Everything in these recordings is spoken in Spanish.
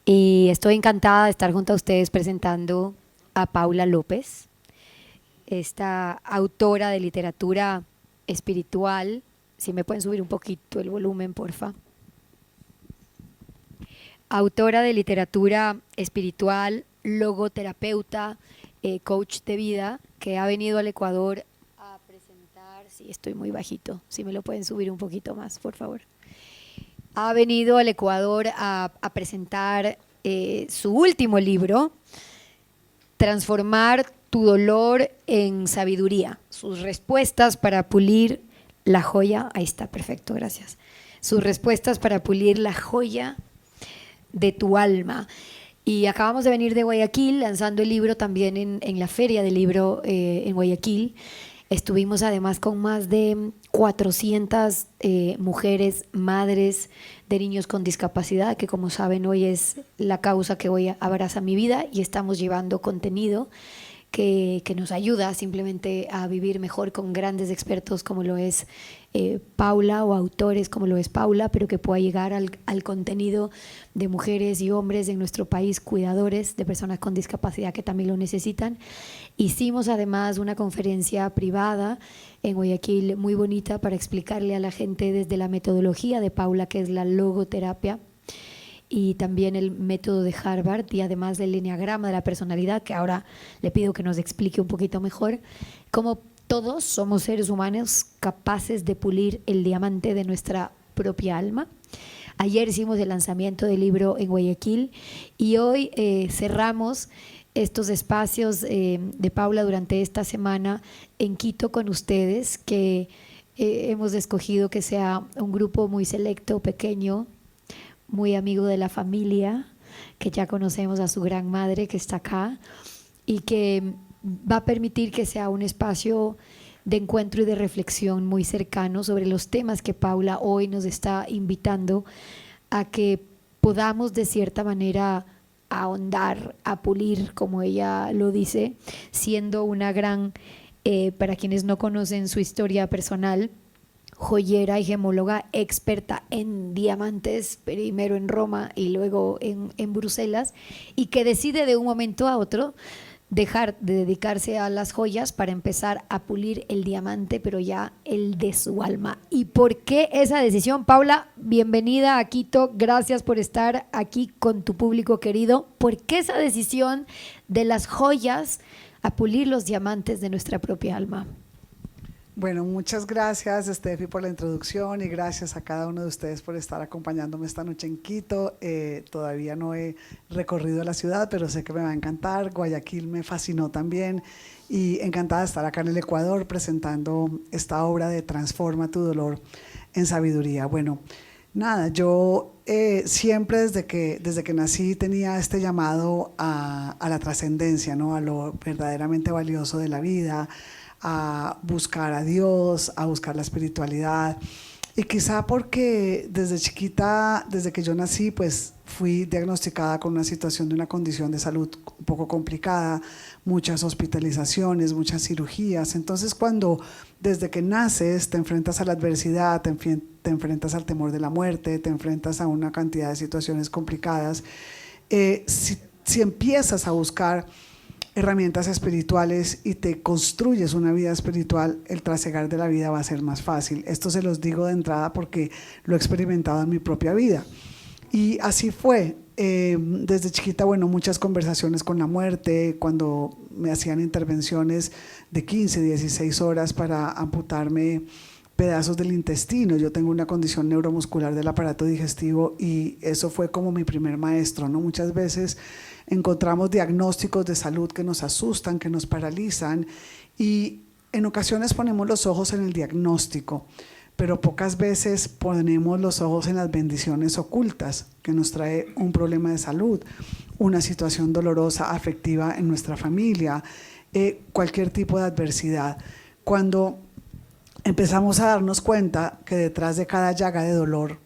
Y estoy encantada de estar junto a ustedes presentando a Paula López, esta autora de literatura espiritual. Si me pueden subir un poquito el volumen, porfa. Autora de literatura espiritual, logoterapeuta, coach de vida, que ha venido al Ecuador a presentar. Sí, estoy muy bajito. Si me lo pueden subir un poquito más, por favor. Ha venido al Ecuador a presentar su último libro, Transformar tu dolor en sabiduría, sus respuestas para pulir la joya. Ahí está, perfecto, gracias. Sus respuestas para pulir la joya de tu alma. Y acabamos de venir de Guayaquil, lanzando el libro también en la Feria del Libro en Guayaquil. Estuvimos además con más de 400 mujeres, madres de niños con discapacidad, que como saben hoy es la causa que hoy abraza mi vida, y estamos llevando contenido que nos ayuda simplemente a vivir mejor con grandes expertos como lo es Paula, o autores como lo es Paula, pero que pueda llegar al contenido de mujeres y hombres en nuestro país, cuidadores de personas con discapacidad que también lo necesitan. Hicimos además una conferencia privada en Guayaquil muy bonita para explicarle a la gente desde la metodología de Paula, que es la logoterapia, y también el método de Harvard, y además del eneagrama de la personalidad, que ahora le pido que nos explique un poquito mejor, cómo todos somos seres humanos capaces de pulir el diamante de nuestra propia alma. Ayer hicimos el lanzamiento del libro en Guayaquil y hoy cerramos estos espacios de Paula durante esta semana en Quito con ustedes, que hemos escogido que sea un grupo muy selecto, pequeño, muy amigo de la familia, que ya conocemos a su gran madre que está acá, y que va a permitir que sea un espacio de encuentro y de reflexión muy cercano sobre los temas que Paula hoy nos está invitando a que podamos de cierta manera ahondar, a pulir, como ella lo dice, siendo una gran, para quienes no conocen su historia personal, joyera y gemóloga experta en diamantes, primero en Roma y luego en Bruselas, y que decide de un momento a otro dejar de dedicarse a las joyas para empezar a pulir el diamante, pero ya el de su alma. ¿Y por qué esa decisión? Paula, bienvenida a Quito, gracias por estar aquí con tu público querido. ¿Por qué esa decisión de las joyas a pulir los diamantes de nuestra propia alma? Bueno, muchas gracias, Steffi, por la introducción, y gracias a cada uno de ustedes por estar acompañándome esta noche en Quito. Todavía no he recorrido la ciudad, pero sé que me va a encantar. Guayaquil me fascinó también, y encantada de estar acá en el Ecuador presentando esta obra de Transforma tu dolor en sabiduría. Bueno, nada, yo siempre desde que nací tenía este llamado a la trascendencia, ¿no? A lo verdaderamente valioso de la vida, a buscar a Dios, a buscar la espiritualidad. Y quizá porque desde chiquita, desde que yo nací, pues fui diagnosticada con una situación de una condición de salud un poco complicada, muchas hospitalizaciones, muchas cirugías. Entonces, cuando desde que naces te enfrentas a la adversidad, te enfrentas al temor de la muerte, te enfrentas a una cantidad de situaciones complicadas, si empiezas a buscar herramientas espirituales y te construyes una vida espiritual, el trasegar de la vida va a ser más fácil. Esto se los digo de entrada porque lo he experimentado en mi propia vida. Y así fue. Desde chiquita, bueno, muchas conversaciones con la muerte, cuando me hacían intervenciones de 15, 16 horas para amputarme pedazos del intestino. Yo tengo una condición neuromuscular del aparato digestivo y eso fue como mi primer maestro, ¿no? Muchas veces encontramos diagnósticos de salud que nos asustan, que nos paralizan, y en ocasiones ponemos los ojos en el diagnóstico, pero pocas veces ponemos los ojos en las bendiciones ocultas que nos trae un problema de salud, una situación dolorosa, afectiva en nuestra familia, cualquier tipo de adversidad. Cuando empezamos a darnos cuenta que detrás de cada llaga de dolor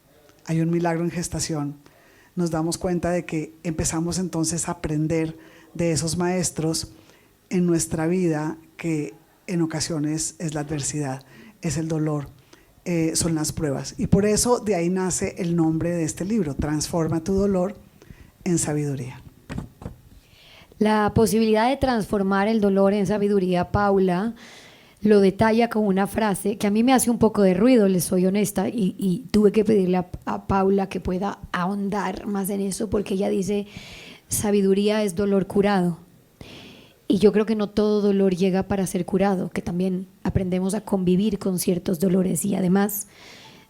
hay un milagro en gestación, nos damos cuenta de que empezamos entonces a aprender de esos maestros en nuestra vida, que en ocasiones es la adversidad, es el dolor, son las pruebas. Y por eso de ahí nace el nombre de este libro, Transforma tu dolor en sabiduría. La posibilidad de transformar el dolor en sabiduría, Paula lo detalla con una frase que a mí me hace un poco de ruido, les soy honesta, y tuve que pedirle a Paula que pueda ahondar más en eso, porque ella dice, sabiduría es dolor curado. Y yo creo que no todo dolor llega para ser curado, que también aprendemos a convivir con ciertos dolores. Y además,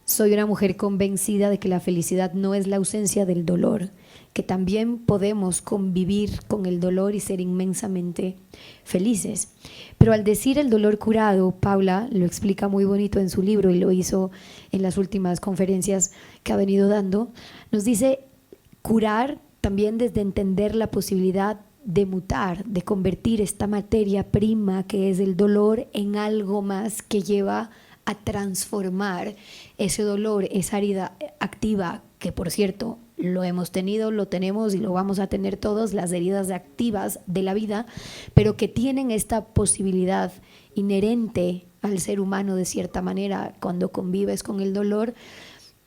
soy una mujer convencida de que la felicidad no es la ausencia del dolor, que también podemos convivir con el dolor y ser inmensamente felices. Pero al decir el dolor curado, Paula lo explica muy bonito en su libro y lo hizo en las últimas conferencias que ha venido dando. Nos dice curar también desde entender la posibilidad de mutar, de convertir esta materia prima que es el dolor en algo más que lleva a transformar ese dolor, esa herida activa, que por cierto lo hemos tenido, lo tenemos y lo vamos a tener todos, las heridas activas de la vida, pero que tienen esta posibilidad inherente al ser humano de cierta manera cuando convives con el dolor,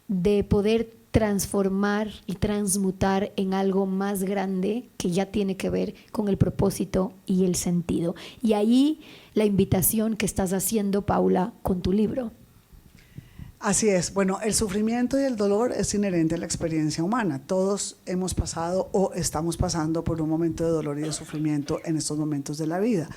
de poder transformar y transmutar en algo más grande que ya tiene que ver con el propósito y el sentido. Y ahí la invitación que estás haciendo, Paula, con tu libro. Así es. Bueno, el sufrimiento y el dolor es inherente a la experiencia humana. Todos hemos pasado o estamos pasando por un momento de dolor y de sufrimiento en estos momentos de la vida.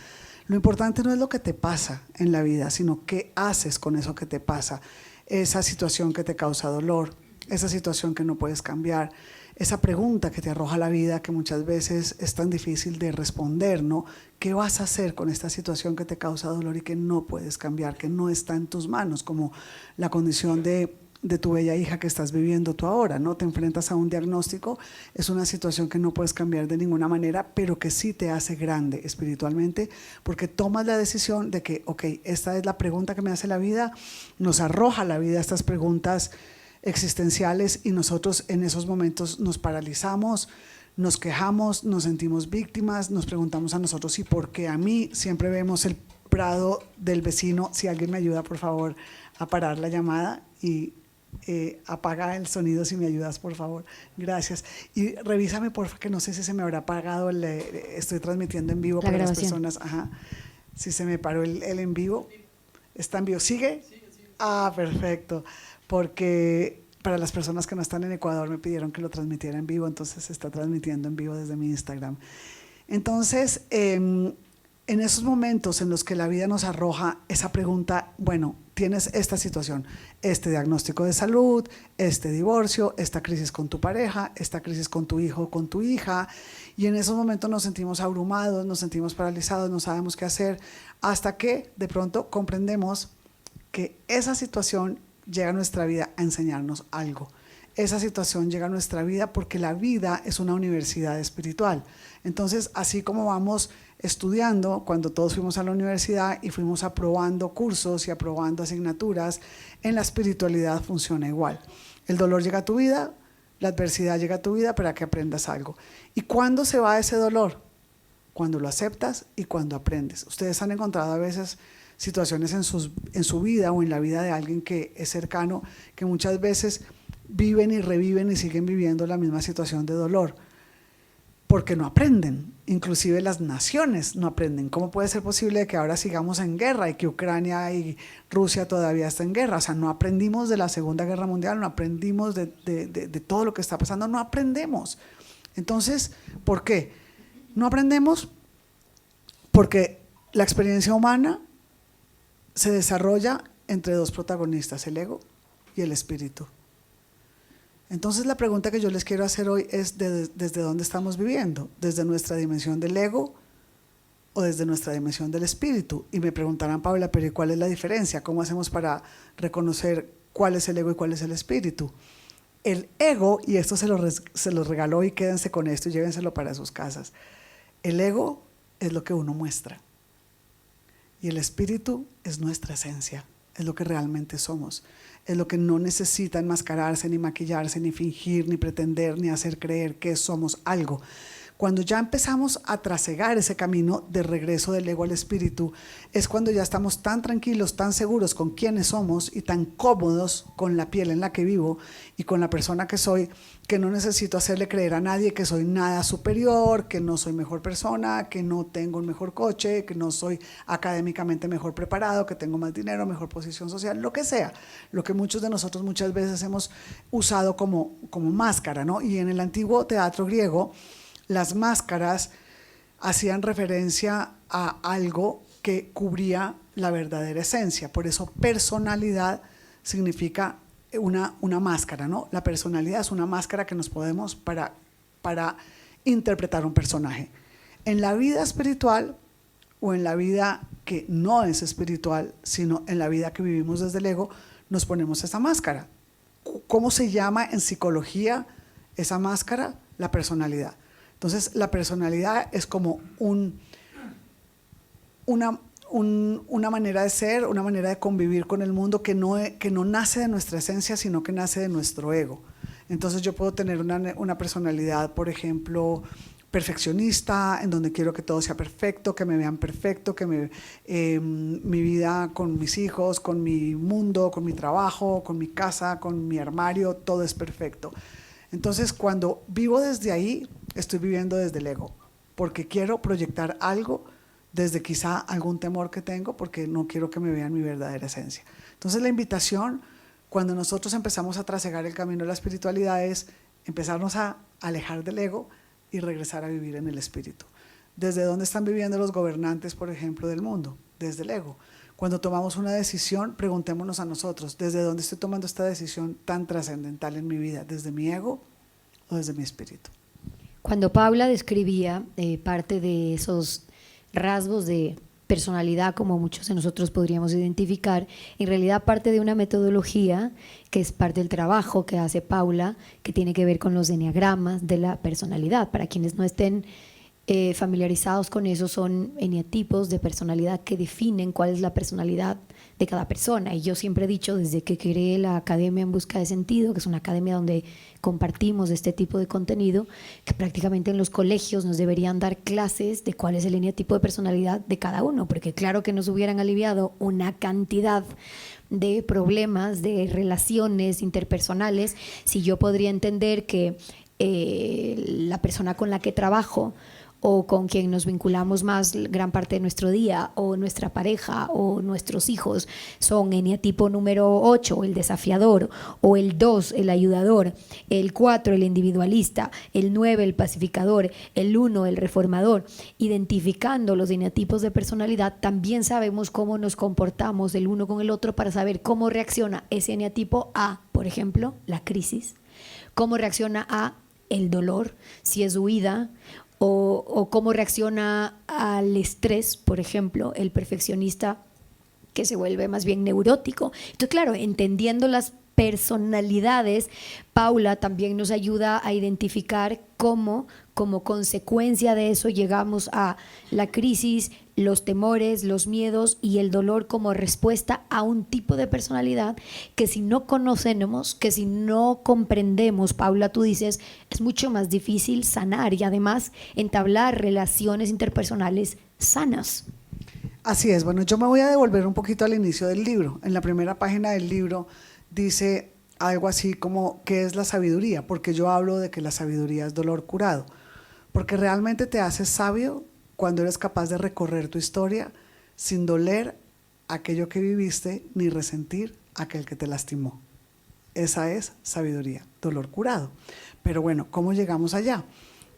Lo importante no es lo que te pasa en la vida, sino qué haces con eso que te pasa, esa situación que te causa dolor, esa situación que no puedes cambiar, esa pregunta que te arroja la vida que muchas veces es tan difícil de responder, ¿no? ¿Qué vas a hacer con esta situación que te causa dolor y que no puedes cambiar, que no está en tus manos, como la condición de tu bella hija que estás viviendo tú ahora, ¿no? Te enfrentas a un diagnóstico, es una situación que no puedes cambiar de ninguna manera, pero que sí te hace grande espiritualmente, porque tomas la decisión de que, ok, esta es la pregunta que me hace la vida, nos arroja la vida estas preguntas existenciales y nosotros en esos momentos nos paralizamos, nos quejamos, nos sentimos víctimas, nos preguntamos a nosotros ¿y por qué a mí? Siempre vemos el prado del vecino. Si alguien me ayuda por favor a parar la llamada y apaga el sonido si me ayudas por favor, gracias, y revísame porfa que no sé si se me habrá apagado estoy transmitiendo en vivo para las personas, si se me paró el en vivo, está en vivo, ¿sigue? Perfecto, porque para las personas que no están en Ecuador me pidieron que lo transmitiera en vivo, entonces se está transmitiendo en vivo desde mi Instagram. Entonces, en esos momentos en los que la vida nos arroja esa pregunta, bueno, tienes esta situación, este diagnóstico de salud, este divorcio, esta crisis con tu pareja, esta crisis con tu hijo o con tu hija, y en esos momentos nos sentimos abrumados, nos sentimos paralizados, no sabemos qué hacer, hasta que de pronto comprendemos que esa situación llega a nuestra vida a enseñarnos algo. Esa situación llega a nuestra vida porque la vida es una universidad espiritual. Entonces, así como vamos estudiando, cuando todos fuimos a la universidad y fuimos aprobando cursos y aprobando asignaturas, en la espiritualidad funciona igual. El dolor llega a tu vida, la adversidad llega a tu vida para que aprendas algo. ¿Y cuándo se va ese dolor? Cuando lo aceptas y cuando aprendes. Ustedes han encontrado a veces situaciones en su vida o en la vida de alguien que es cercano, que muchas veces viven y reviven y siguen viviendo la misma situación de dolor, porque no aprenden, inclusive las naciones no aprenden. ¿Cómo puede ser posible que ahora sigamos en guerra y que Ucrania y Rusia todavía estén en guerra? O sea, no aprendimos de la Segunda Guerra Mundial, no aprendimos de todo lo que está pasando, no aprendemos. Entonces, ¿por qué? No aprendemos porque la experiencia humana se desarrolla entre dos protagonistas, el ego y el espíritu. Entonces la pregunta que yo les quiero hacer hoy es ¿desde dónde estamos viviendo? ¿Desde nuestra dimensión del ego o desde nuestra dimensión del espíritu? Y me preguntarán, Paula, pero ¿y cuál es la diferencia? ¿Cómo hacemos para reconocer cuál es el ego y cuál es el espíritu? El ego, y esto se los regaló y quédense con esto y llévenselo para sus casas, el ego es lo que uno muestra. Y el espíritu es nuestra esencia, es lo que realmente somos, es lo que no necesita enmascararse, ni maquillarse, ni fingir, ni pretender, ni hacer creer que somos algo. Cuando ya empezamos a trasegar ese camino de regreso del ego al espíritu, es cuando ya estamos tan tranquilos, tan seguros con quiénes somos y tan cómodos con la piel en la que vivo y con la persona que soy, que no necesito hacerle creer a nadie que soy nada superior, que no soy mejor persona, que no tengo un mejor coche, que no soy académicamente mejor preparado, que tengo más dinero, mejor posición social, lo que sea, lo que muchos de nosotros muchas veces hemos usado como máscara, ¿no? Y en el antiguo teatro griego, las máscaras hacían referencia a algo que cubría la verdadera esencia. Por eso personalidad significa una máscara, ¿no? La personalidad es una máscara que nos podemos para interpretar un personaje. En la vida espiritual o en la vida que no es espiritual, sino en la vida que vivimos desde el ego, nos ponemos esa máscara. ¿Cómo se llama en psicología esa máscara? La personalidad. Entonces, la personalidad es como una manera de ser, una manera de convivir con el mundo que no nace de nuestra esencia, sino que nace de nuestro ego. Entonces, yo puedo tener una personalidad, por ejemplo, perfeccionista, en donde quiero que todo sea perfecto, que me vean perfecto, que mi vida con mis hijos, con mi mundo, con mi trabajo, con mi casa, con mi armario, todo es perfecto. Entonces, cuando vivo desde ahí, estoy viviendo desde el ego, porque quiero proyectar algo desde quizá algún temor que tengo, porque no quiero que me vean mi verdadera esencia. Entonces, la invitación, cuando nosotros empezamos a trasegar el camino de la espiritualidad, es empezarnos a alejar del ego y regresar a vivir en el espíritu. ¿Desde dónde están viviendo los gobernantes, por ejemplo, del mundo? Desde el ego. Cuando tomamos una decisión, preguntémonos a nosotros, ¿desde dónde estoy tomando esta decisión tan trascendental en mi vida? ¿Desde mi ego o desde mi espíritu? Cuando Paula describía parte de esos rasgos de personalidad, como muchos de nosotros podríamos identificar, en realidad parte de una metodología que es parte del trabajo que hace Paula, que tiene que ver con los eneagramas de la personalidad. Para quienes no estén familiarizados con eso, son eneatipos de personalidad que definen cuál es la personalidad de cada persona. Y yo siempre he dicho, desde que creé la Academia en Busca de Sentido, que es una academia donde compartimos este tipo de contenido, que prácticamente en los colegios nos deberían dar clases de cuál es el eneatipo de personalidad de cada uno, porque claro que nos hubieran aliviado una cantidad de problemas, de relaciones interpersonales, si yo podría entender que la persona con la que trabajo o con quien nos vinculamos más gran parte de nuestro día, o nuestra pareja o nuestros hijos son eneatipo número 8, el desafiador, o el 2, el ayudador, el 4, el individualista, el 9, el pacificador, el 1, el reformador. Identificando los eneatipos de personalidad, también sabemos cómo nos comportamos el uno con el otro para saber cómo reacciona ese eneatipo a, por ejemplo, la crisis, cómo reacciona a el dolor, si es huida, o cómo reacciona al estrés, por ejemplo, el perfeccionista que se vuelve más bien neurótico. Entonces, claro, entendiendo las personalidades, Paula también nos ayuda a identificar cómo, como consecuencia de eso, llegamos a la crisis, los temores, los miedos y el dolor como respuesta a un tipo de personalidad que si no conocemos, que si no comprendemos, Paula, tú dices, es mucho más difícil sanar y además entablar relaciones interpersonales sanas. Así es. Bueno, yo me voy a devolver un poquito al inicio del libro. En la primera página del libro dice algo así como ¿qué es la sabiduría? Porque yo hablo de que la sabiduría es dolor curado, porque realmente te haces sabio cuando eres capaz de recorrer tu historia sin doler aquello que viviste ni resentir aquel que te lastimó. Esa es sabiduría, dolor curado. Pero bueno, ¿cómo llegamos allá?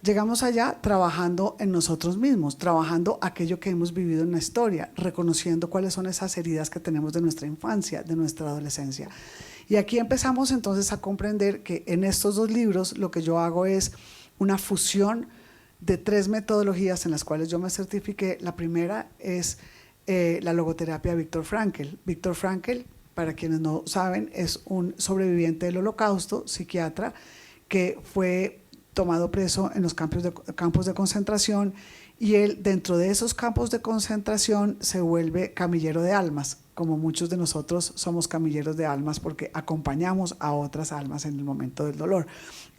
Llegamos allá trabajando en nosotros mismos, trabajando aquello que hemos vivido en la historia, reconociendo cuáles son esas heridas que tenemos de nuestra infancia, de nuestra adolescencia. Y aquí empezamos entonces a comprender que en estos dos libros lo que yo hago es una fusión de 3 metodologías en las cuales yo me certifiqué. La primera es la logoterapia de Viktor Frankl. Viktor Frankl, para quienes no saben, es un sobreviviente del Holocausto, psiquiatra, que fue tomado preso en los campos de concentración, y él dentro de esos campos de concentración se vuelve camillero de almas, como muchos de nosotros somos camilleros de almas porque acompañamos a otras almas en el momento del dolor.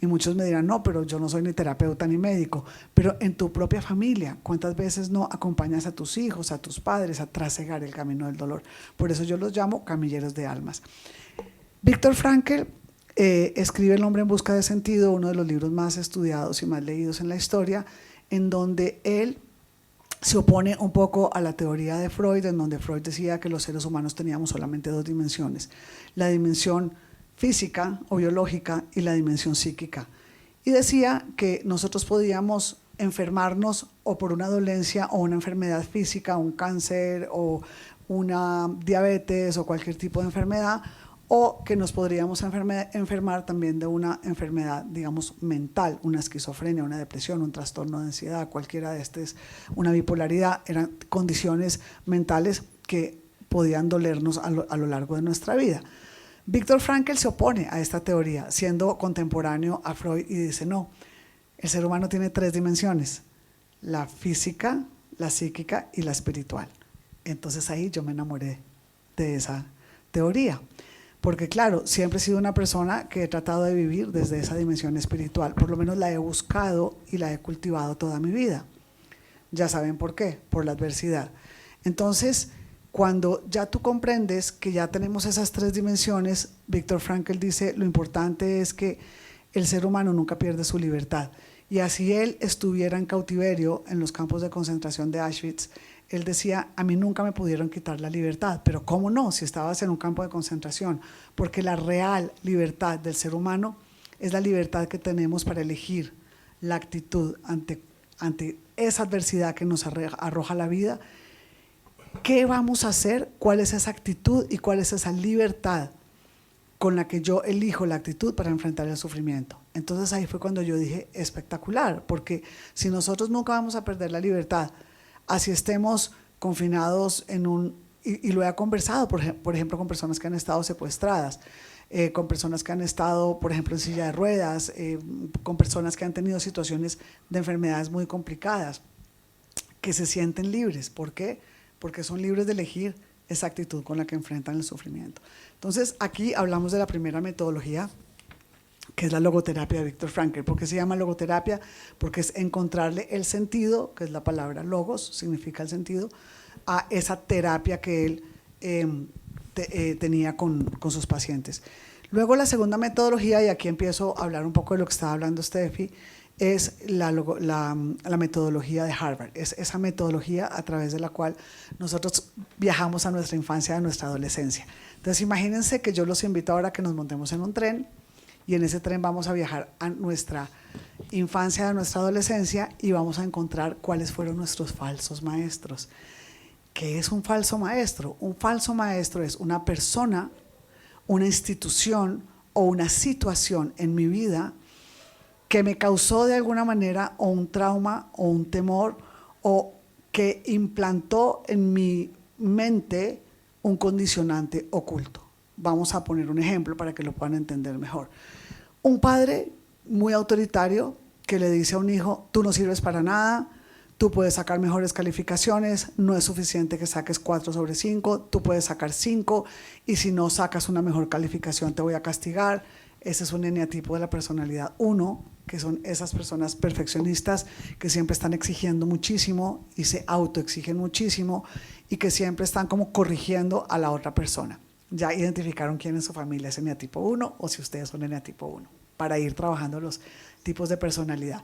Y muchos me dirán, no, pero yo no soy ni terapeuta ni médico, pero en tu propia familia, ¿cuántas veces no acompañas a tus hijos, a tus padres a trasegar el camino del dolor? Por eso yo los llamo camilleros de almas. Viktor Frankl escribe El hombre en busca de sentido, uno de los libros más estudiados y más leídos en la historia, en donde él se opone un poco a la teoría de Freud, en donde Freud decía que los seres humanos teníamos solamente dos dimensiones, la dimensión física o biológica y la dimensión psíquica. Y decía que nosotros podíamos enfermarnos o por una dolencia o una enfermedad física, un cáncer o una diabetes o cualquier tipo de enfermedad, o que nos podríamos enfermar también de una enfermedad, digamos, mental, una esquizofrenia, una depresión, un trastorno de ansiedad, cualquiera de estos, una bipolaridad, eran condiciones mentales que podían dolernos a lo largo de nuestra vida. Viktor Frankl se opone a esta teoría, siendo contemporáneo a Freud, y dice, no, el ser humano tiene tres dimensiones, la física, la psíquica y la espiritual. Entonces ahí yo me enamoré de esa teoría. Porque claro, siempre he sido una persona que he tratado de vivir desde esa dimensión espiritual, por lo menos la he buscado y la he cultivado toda mi vida. Ya saben por qué, por la adversidad. Entonces, cuando ya tú comprendes que ya tenemos esas tres dimensiones, Viktor Frankl dice, lo importante es que el ser humano nunca pierde su libertad. Y así él estuviera en cautiverio en los campos de concentración de Auschwitz, él decía, a mí nunca me pudieron quitar la libertad, pero ¿cómo no? Si estabas en un campo de concentración, porque la real libertad del ser humano es la libertad que tenemos para elegir la actitud ante esa adversidad que nos arroja la vida. ¿Qué vamos a hacer? ¿Cuál es esa actitud y cuál es esa libertad con la que yo elijo la actitud para enfrentar el sufrimiento? Entonces ahí fue cuando yo dije, espectacular, porque si nosotros nunca vamos a perder la libertad, así estemos confinados en y lo he conversado, por ejemplo, con personas que han estado secuestradas, con personas que han estado, por ejemplo, en silla de ruedas, con personas que han tenido situaciones de enfermedades muy complicadas, que se sienten libres. ¿Por qué? Porque son libres de elegir esa actitud con la que enfrentan el sufrimiento. Entonces, aquí hablamos de la primera metodología, que es la logoterapia de Viktor Frankl. ¿Por qué se llama logoterapia? Porque es encontrarle el sentido, que es la palabra logos, significa el sentido, a esa terapia que él tenía con sus pacientes. Luego la segunda metodología, y aquí empiezo a hablar un poco de lo que estaba hablando Steffi, es la metodología de Harvard. Es esa metodología a través de la cual nosotros viajamos a nuestra infancia, a nuestra adolescencia. Entonces imagínense que yo los invito ahora a que nos montemos en un tren, y en ese tren vamos a viajar a nuestra infancia, a nuestra adolescencia, y vamos a encontrar cuáles fueron nuestros falsos maestros. ¿Qué es un falso maestro? Un falso maestro es una persona, una institución o una situación en mi vida que me causó de alguna manera o un trauma o un temor, o que implantó en mi mente un condicionante oculto. Vamos a poner un ejemplo para que lo puedan entender mejor. Un padre muy autoritario que le dice a un hijo, tú no sirves para nada, tú puedes sacar mejores calificaciones, no es suficiente que saques 4 sobre 5, tú puedes sacar 5 y si no sacas una mejor calificación te voy a castigar. Ese es un eneatipo de la personalidad 1, que son esas personas perfeccionistas que siempre están exigiendo muchísimo y se autoexigen muchísimo y que siempre están como corrigiendo a la otra persona. Ya identificaron quién en su familia es eneatipo 1 o si ustedes son eneatipo 1, para ir trabajando los tipos de personalidad.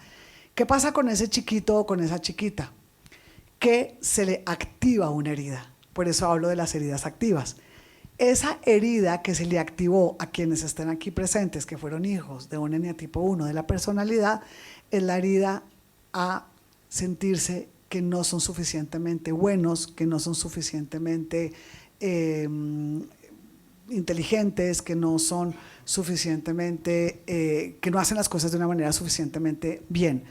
¿Qué pasa con ese chiquito o con esa chiquita? Que se le activa una herida. Por eso hablo de las heridas activas. Esa herida que se le activó a quienes estén aquí presentes, que fueron hijos de un eneatipo 1 de la personalidad, es la herida a sentirse que no son suficientemente buenos, que no son suficientemente inteligentes, que no son suficientemente, que no hacen las cosas de una manera suficientemente bien.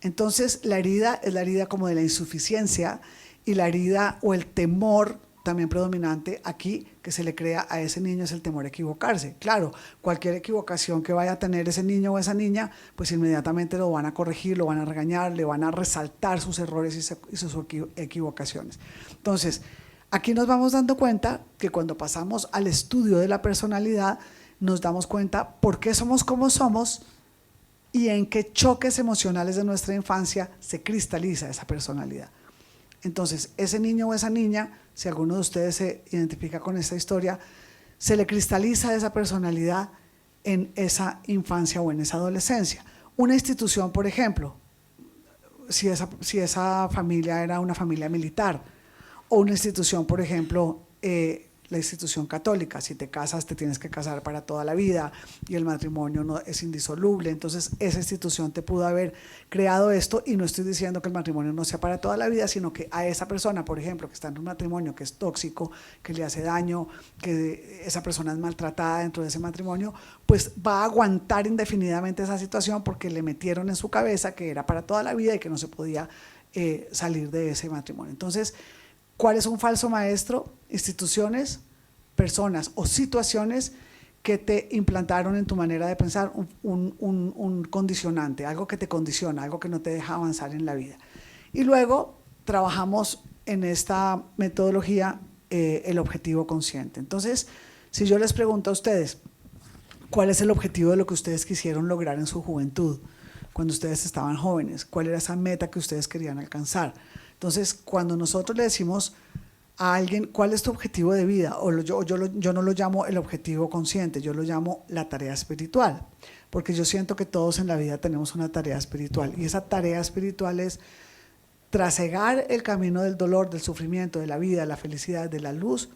Entonces la herida es la herida como de la insuficiencia, y la herida o el temor también predominante aquí que se le crea a ese niño es el temor a equivocarse. Claro, cualquier equivocación que vaya a tener ese niño o esa niña, pues inmediatamente lo van a corregir, lo van a regañar, le van a resaltar sus errores y sus equivocaciones. Entonces, aquí nos vamos dando cuenta que cuando pasamos al estudio de la personalidad, nos damos cuenta por qué somos como somos y en qué choques emocionales de nuestra infancia se cristaliza esa personalidad. Entonces, ese niño o esa niña, si alguno de ustedes se identifica con esta historia, se le cristaliza esa personalidad en esa infancia o en esa adolescencia. Una institución, por ejemplo, si esa familia era una familia militar, o una institución, por ejemplo, la institución católica, si te casas te tienes que casar para toda la vida y el matrimonio no es indisoluble, entonces esa institución te pudo haber creado esto, y no estoy diciendo que el matrimonio no sea para toda la vida, sino que a esa persona, por ejemplo, que está en un matrimonio que es tóxico, que le hace daño, que esa persona es maltratada dentro de ese matrimonio, pues va a aguantar indefinidamente esa situación porque le metieron en su cabeza que era para toda la vida y que no se podía salir de ese matrimonio. Entonces, ¿cuál es un falso maestro? Instituciones, personas o situaciones que te implantaron en tu manera de pensar un condicionante, algo que te condiciona, algo que no te deja avanzar en la vida. Y luego trabajamos en esta metodología el objetivo consciente. Entonces, si yo les pregunto a ustedes, ¿cuál es el objetivo de lo que ustedes quisieron lograr en su juventud, cuando ustedes estaban jóvenes? ¿Cuál era esa meta que ustedes querían alcanzar? Entonces, cuando nosotros le decimos a alguien cuál es tu objetivo de vida, yo no lo llamo el objetivo consciente, yo lo llamo la tarea espiritual, porque yo siento que todos en la vida tenemos una tarea espiritual, y esa tarea espiritual es trasegar el camino del dolor, del sufrimiento, de la vida, de la felicidad, de la luz,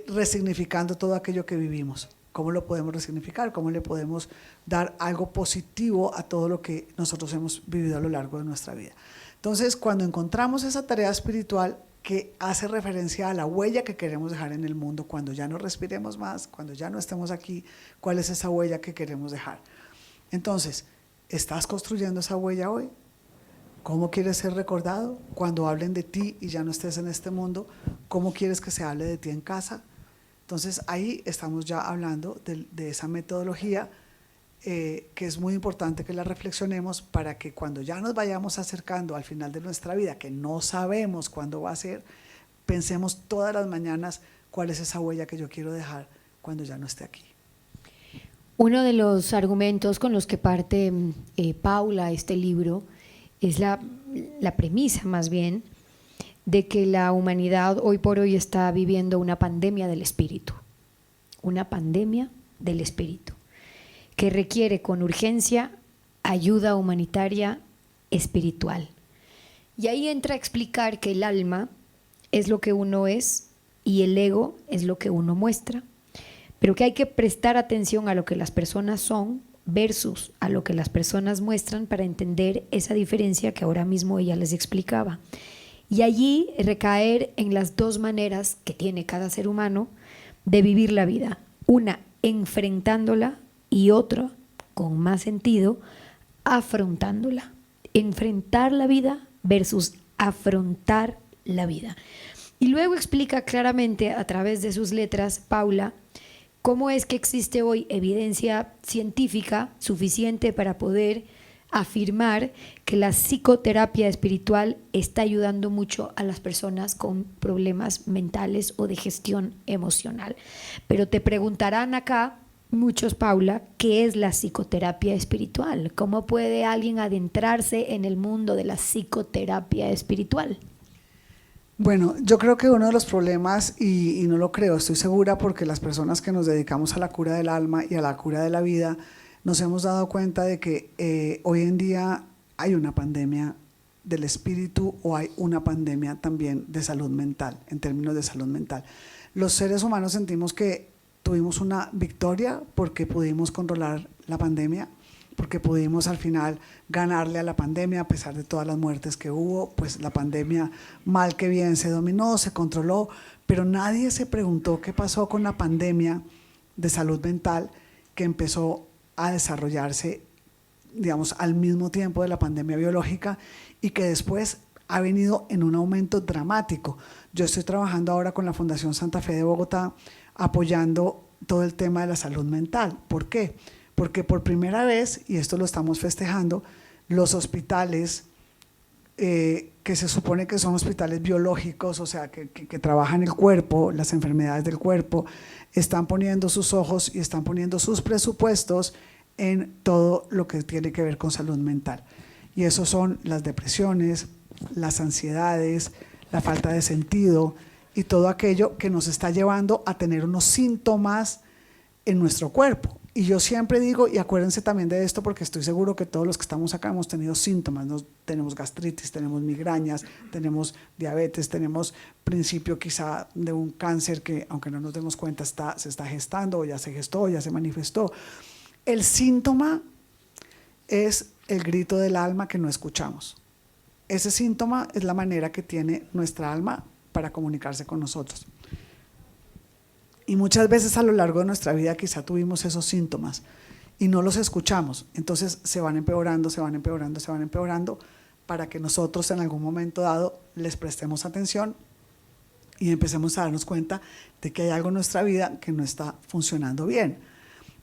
resignificando todo aquello que vivimos. ¿Cómo lo podemos resignificar? ¿Cómo le podemos dar algo positivo a todo lo que nosotros hemos vivido a lo largo de nuestra vida? Entonces, cuando encontramos esa tarea espiritual que hace referencia a la huella que queremos dejar en el mundo, cuando ya no respiremos más, cuando ya no estemos aquí, ¿cuál es esa huella que queremos dejar? Entonces, ¿estás construyendo esa huella hoy? ¿Cómo quieres ser recordado? Cuando hablen de ti y ya no estés en este mundo, ¿cómo quieres que se hable de ti en casa? Entonces, ahí estamos ya hablando de esa metodología que es muy importante que la reflexionemos para que cuando ya nos vayamos acercando al final de nuestra vida, que no sabemos cuándo va a ser, pensemos todas las mañanas cuál es esa huella que yo quiero dejar cuando ya no esté aquí. Uno de los argumentos con los que parte Paula este libro es la premisa, más bien, de que la humanidad hoy por hoy está viviendo una pandemia del espíritu, una pandemia del espíritu, que requiere con urgencia ayuda humanitaria espiritual. Y ahí entra a explicar que el alma es lo que uno es y el ego es lo que uno muestra, pero que hay que prestar atención a lo que las personas son versus a lo que las personas muestran para entender esa diferencia que ahora mismo ella les explicaba. Y allí recaer en las dos maneras que tiene cada ser humano de vivir la vida, una enfrentándola y otra, con más sentido, afrontándola. Enfrentar la vida versus afrontar la vida. Y luego explica claramente a través de sus letras, Paula, cómo es que existe hoy evidencia científica suficiente para poder afirmar que la psicoterapia espiritual está ayudando mucho a las personas con problemas mentales o de gestión emocional. Pero te preguntarán acá muchos, Paula, ¿qué es la psicoterapia espiritual? ¿Cómo puede alguien adentrarse en el mundo de la psicoterapia espiritual? Bueno, yo creo que uno de los problemas, y no lo creo, estoy segura, porque las personas que nos dedicamos a la cura del alma y a la cura de la vida, nos hemos dado cuenta de que hoy en día hay una pandemia del espíritu, o hay una pandemia también de salud mental, en términos de salud mental. Los seres humanos sentimos que tuvimos una victoria porque pudimos controlar la pandemia, porque pudimos al final ganarle a la pandemia a pesar de todas las muertes que hubo. Pues la pandemia, mal que bien, se dominó, se controló, pero nadie se preguntó qué pasó con la pandemia de salud mental que empezó a desarrollarse, digamos, al mismo tiempo de la pandemia biológica, y que después ha venido en un aumento dramático. Yo estoy trabajando ahora con la Fundación Santa Fe de Bogotá apoyando todo el tema de la salud mental. ¿Por qué? Porque por primera vez, y esto lo estamos festejando, los hospitales que se supone que son hospitales biológicos, o sea, que trabajan el cuerpo, las enfermedades del cuerpo, están poniendo sus ojos y están poniendo sus presupuestos en todo lo que tiene que ver con salud mental. Y eso son las depresiones, las ansiedades, la falta de sentido y todo aquello que nos está llevando a tener unos síntomas en nuestro cuerpo. Y yo siempre digo, y acuérdense también de esto porque estoy seguro que todos los que estamos acá hemos tenido síntomas, ¿no? Tenemos gastritis, tenemos migrañas, tenemos diabetes, tenemos principio quizá de un cáncer que aunque no nos demos cuenta se está gestando o ya se gestó, ya se manifestó. El síntoma es el grito del alma que no escuchamos. Ese síntoma es la manera que tiene nuestra alma para comunicarse con nosotros. Y muchas veces a lo largo de nuestra vida quizá tuvimos esos síntomas y no los escuchamos. Entonces se van empeorando, se van empeorando, se van empeorando para que nosotros en algún momento dado les prestemos atención y empecemos a darnos cuenta de que hay algo en nuestra vida que no está funcionando bien.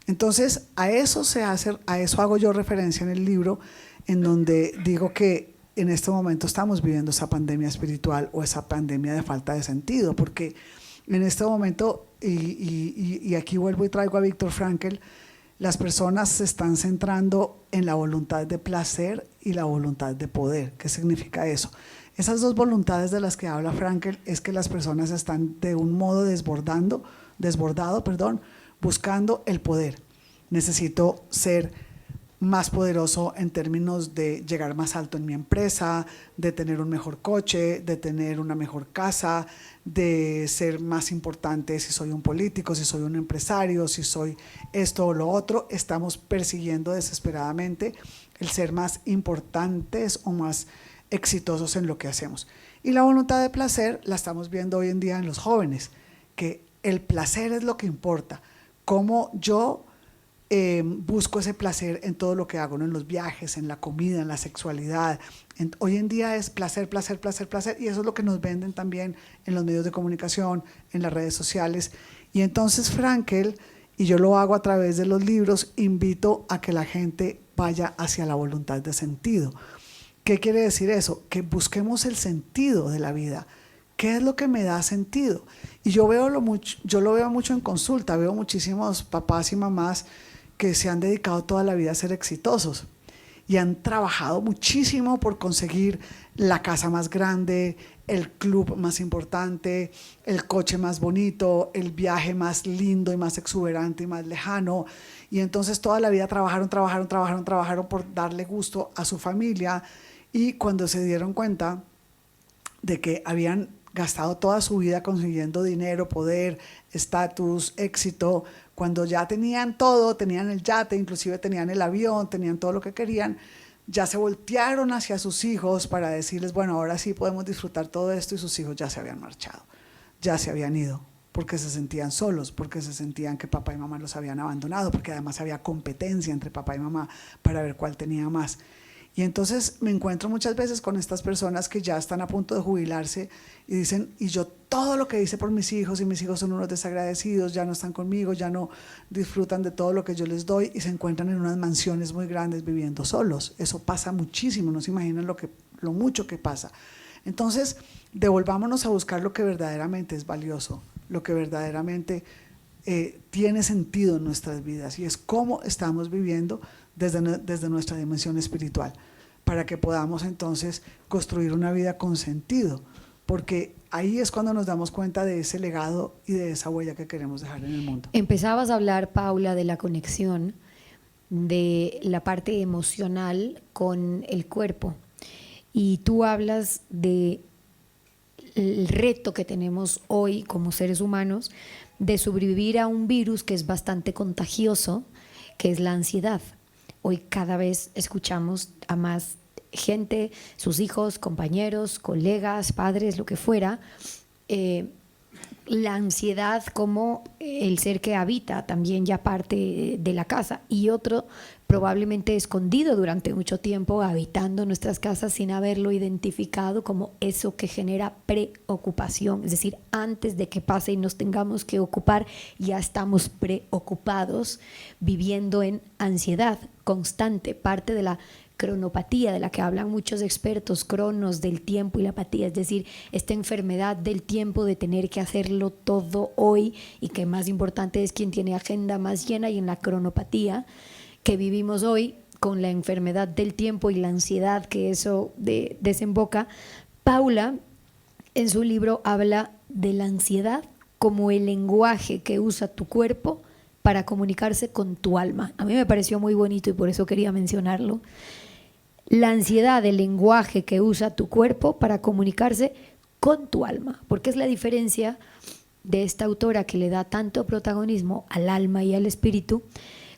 Entonces a eso hago yo referencia en el libro, en donde digo que en este momento estamos viviendo esa pandemia espiritual o esa pandemia de falta de sentido, porque en este momento, y aquí vuelvo y traigo a Viktor Frankl, las personas se están centrando en la voluntad de placer y la voluntad de poder. ¿Qué significa eso? Esas dos voluntades de las que habla Frankl es que las personas están de un modo desbordado, buscando el poder. Necesito ser más poderoso en términos de llegar más alto en mi empresa, de tener un mejor coche, de tener una mejor casa, de ser más importante si soy un político, si soy un empresario, si soy esto o lo otro. Estamos persiguiendo desesperadamente el ser más importantes o más exitosos en lo que hacemos. Y la voluntad de placer la estamos viendo hoy en día en los jóvenes, que el placer es lo que importa, cómo yo busco ese placer en todo lo que hago, ¿no? En los viajes, en la comida, en la sexualidad. Hoy en día es placer, placer, placer, placer, y eso es lo que nos venden también en los medios de comunicación, en las redes sociales. Y entonces Frankl, y yo lo hago a través de los libros, invito a que la gente vaya hacia la voluntad de sentido. ¿Qué quiere decir eso? Que busquemos el sentido de la vida. ¿Qué es lo que me da sentido? Y yo lo veo mucho en consulta, veo muchísimos papás y mamás que se han dedicado toda la vida a ser exitosos y han trabajado muchísimo por conseguir la casa más grande, el club más importante, el coche más bonito, el viaje más lindo y más exuberante y más lejano. Y entonces toda la vida trabajaron por darle gusto a su familia, y cuando se dieron cuenta de que habían gastado toda su vida consiguiendo dinero, poder, estatus, éxito, cuando ya tenían todo, tenían el yate, inclusive tenían el avión, tenían todo lo que querían, ya se voltearon hacia sus hijos para decirles, bueno, ahora sí podemos disfrutar todo esto, y sus hijos ya se habían marchado, ya se habían ido, porque se sentían solos, porque se sentían que papá y mamá los habían abandonado, porque además había competencia entre papá y mamá para ver cuál tenía más. Y entonces me encuentro muchas veces con estas personas que ya están a punto de jubilarse y dicen, y yo todo lo que hice por mis hijos, y mis hijos son unos desagradecidos, ya no están conmigo, ya no disfrutan de todo lo que yo les doy, y se encuentran en unas mansiones muy grandes viviendo solos. Eso pasa muchísimo, no se imaginan lo mucho que pasa. Entonces, devolvámonos a buscar lo que verdaderamente es valioso, lo que verdaderamente tiene sentido en nuestras vidas, y es cómo estamos viviendo desde nuestra dimensión espiritual, para que podamos entonces construir una vida con sentido, porque ahí es cuando nos damos cuenta de ese legado y de esa huella que queremos dejar en el mundo. Empezabas a hablar, Paula, de la conexión de la parte emocional con el cuerpo, y tú hablas de el reto que tenemos hoy como seres humanos de sobrevivir a un virus que es bastante contagioso, que es la ansiedad. Hoy cada vez escuchamos a más gente, sus hijos, compañeros, colegas, padres, lo que fuera, la ansiedad como el ser que habita también ya parte de la casa, y otro probablemente escondido durante mucho tiempo habitando nuestras casas sin haberlo identificado como eso que genera preocupación, es decir, antes de que pase y nos tengamos que ocupar, ya estamos preocupados, viviendo en ansiedad constante, parte de la cronopatía de la que hablan muchos expertos, cronos del tiempo y la apatía, es decir, esta enfermedad del tiempo de tener que hacerlo todo hoy, y que más importante es quien tiene agenda más llena, y en la cronopatía que vivimos hoy con la enfermedad del tiempo y la ansiedad que eso desemboca. Paula en su libro habla de la ansiedad como el lenguaje que usa tu cuerpo para comunicarse con tu alma. A mí me pareció muy bonito y por eso quería mencionarlo. La ansiedad, el lenguaje que usa tu cuerpo para comunicarse con tu alma, porque es la diferencia de esta autora que le da tanto protagonismo al alma y al espíritu,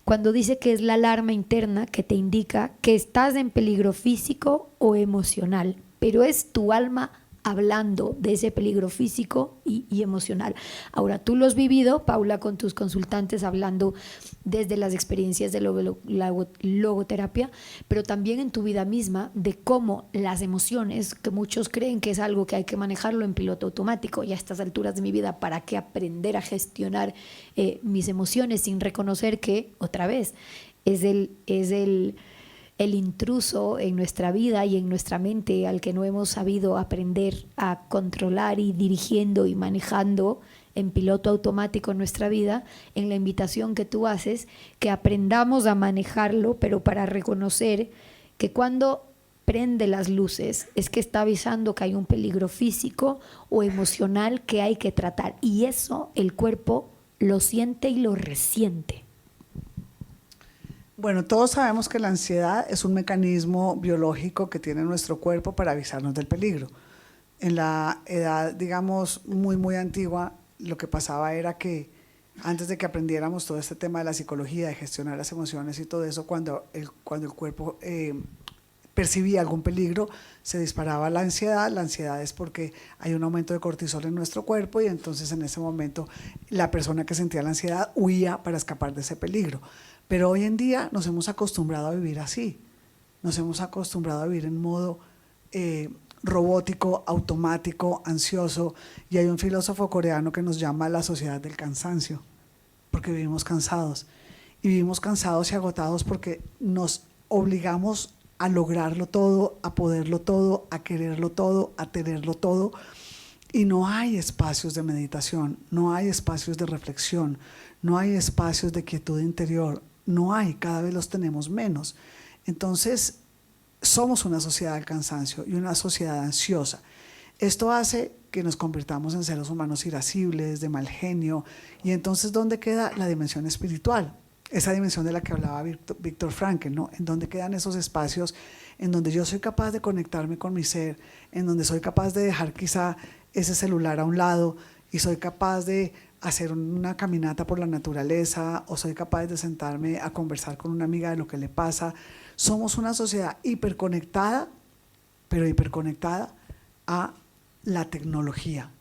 cuando dice que es la alarma interna que te indica que estás en peligro físico o emocional, pero es tu alma hablando de ese peligro físico y emocional. Ahora, tú lo has vivido, Paula, con tus consultantes, hablando desde las experiencias de logoterapia, pero también en tu vida misma, de cómo las emociones, que muchos creen que es algo que hay que manejarlo en piloto automático, y a estas alturas de mi vida, ¿para qué aprender a gestionar mis emociones sin reconocer que, otra vez, es el intruso en nuestra vida y en nuestra mente al que no hemos sabido aprender a controlar, y dirigiendo y manejando en piloto automático en nuestra vida? En la invitación que tú haces, que aprendamos a manejarlo, pero para reconocer que cuando prende las luces es que está avisando que hay un peligro físico o emocional que hay que tratar, y eso el cuerpo lo siente y lo resiente. Bueno, todos sabemos que la ansiedad es un mecanismo biológico que tiene nuestro cuerpo para avisarnos del peligro. En la edad, digamos, muy antigua, lo que pasaba era que antes de que aprendiéramos todo este tema de la psicología, de gestionar las emociones y todo eso, cuando el cuerpo percibía algún peligro, se disparaba la ansiedad. La ansiedad es porque hay un aumento de cortisol en nuestro cuerpo, y entonces en ese momento la persona que sentía la ansiedad huía para escapar de ese peligro. Pero hoy en día nos hemos acostumbrado a vivir así, nos hemos acostumbrado a vivir en modo robótico, automático, ansioso, y hay un filósofo coreano que nos llama la sociedad del cansancio, porque vivimos cansados, y vivimos cansados y agotados porque nos obligamos a lograrlo todo, a poderlo todo, a quererlo todo, a tenerlo todo, y no hay espacios de meditación, no hay espacios de reflexión, no hay espacios de quietud interior, no hay, cada vez los tenemos menos. Entonces, somos una sociedad del cansancio y una sociedad ansiosa. Esto hace que nos convirtamos en seres humanos irascibles, de mal genio, y entonces, ¿dónde queda la dimensión espiritual? Esa dimensión de la que hablaba Viktor Frankl, ¿no? En donde quedan esos espacios en donde yo soy capaz de conectarme con mi ser, en donde soy capaz de dejar quizá ese celular a un lado, y soy capaz de hacer una caminata por la naturaleza, o soy capaz de sentarme a conversar con una amiga de lo que le pasa. Somos una sociedad hiperconectada, pero hiperconectada a la tecnología,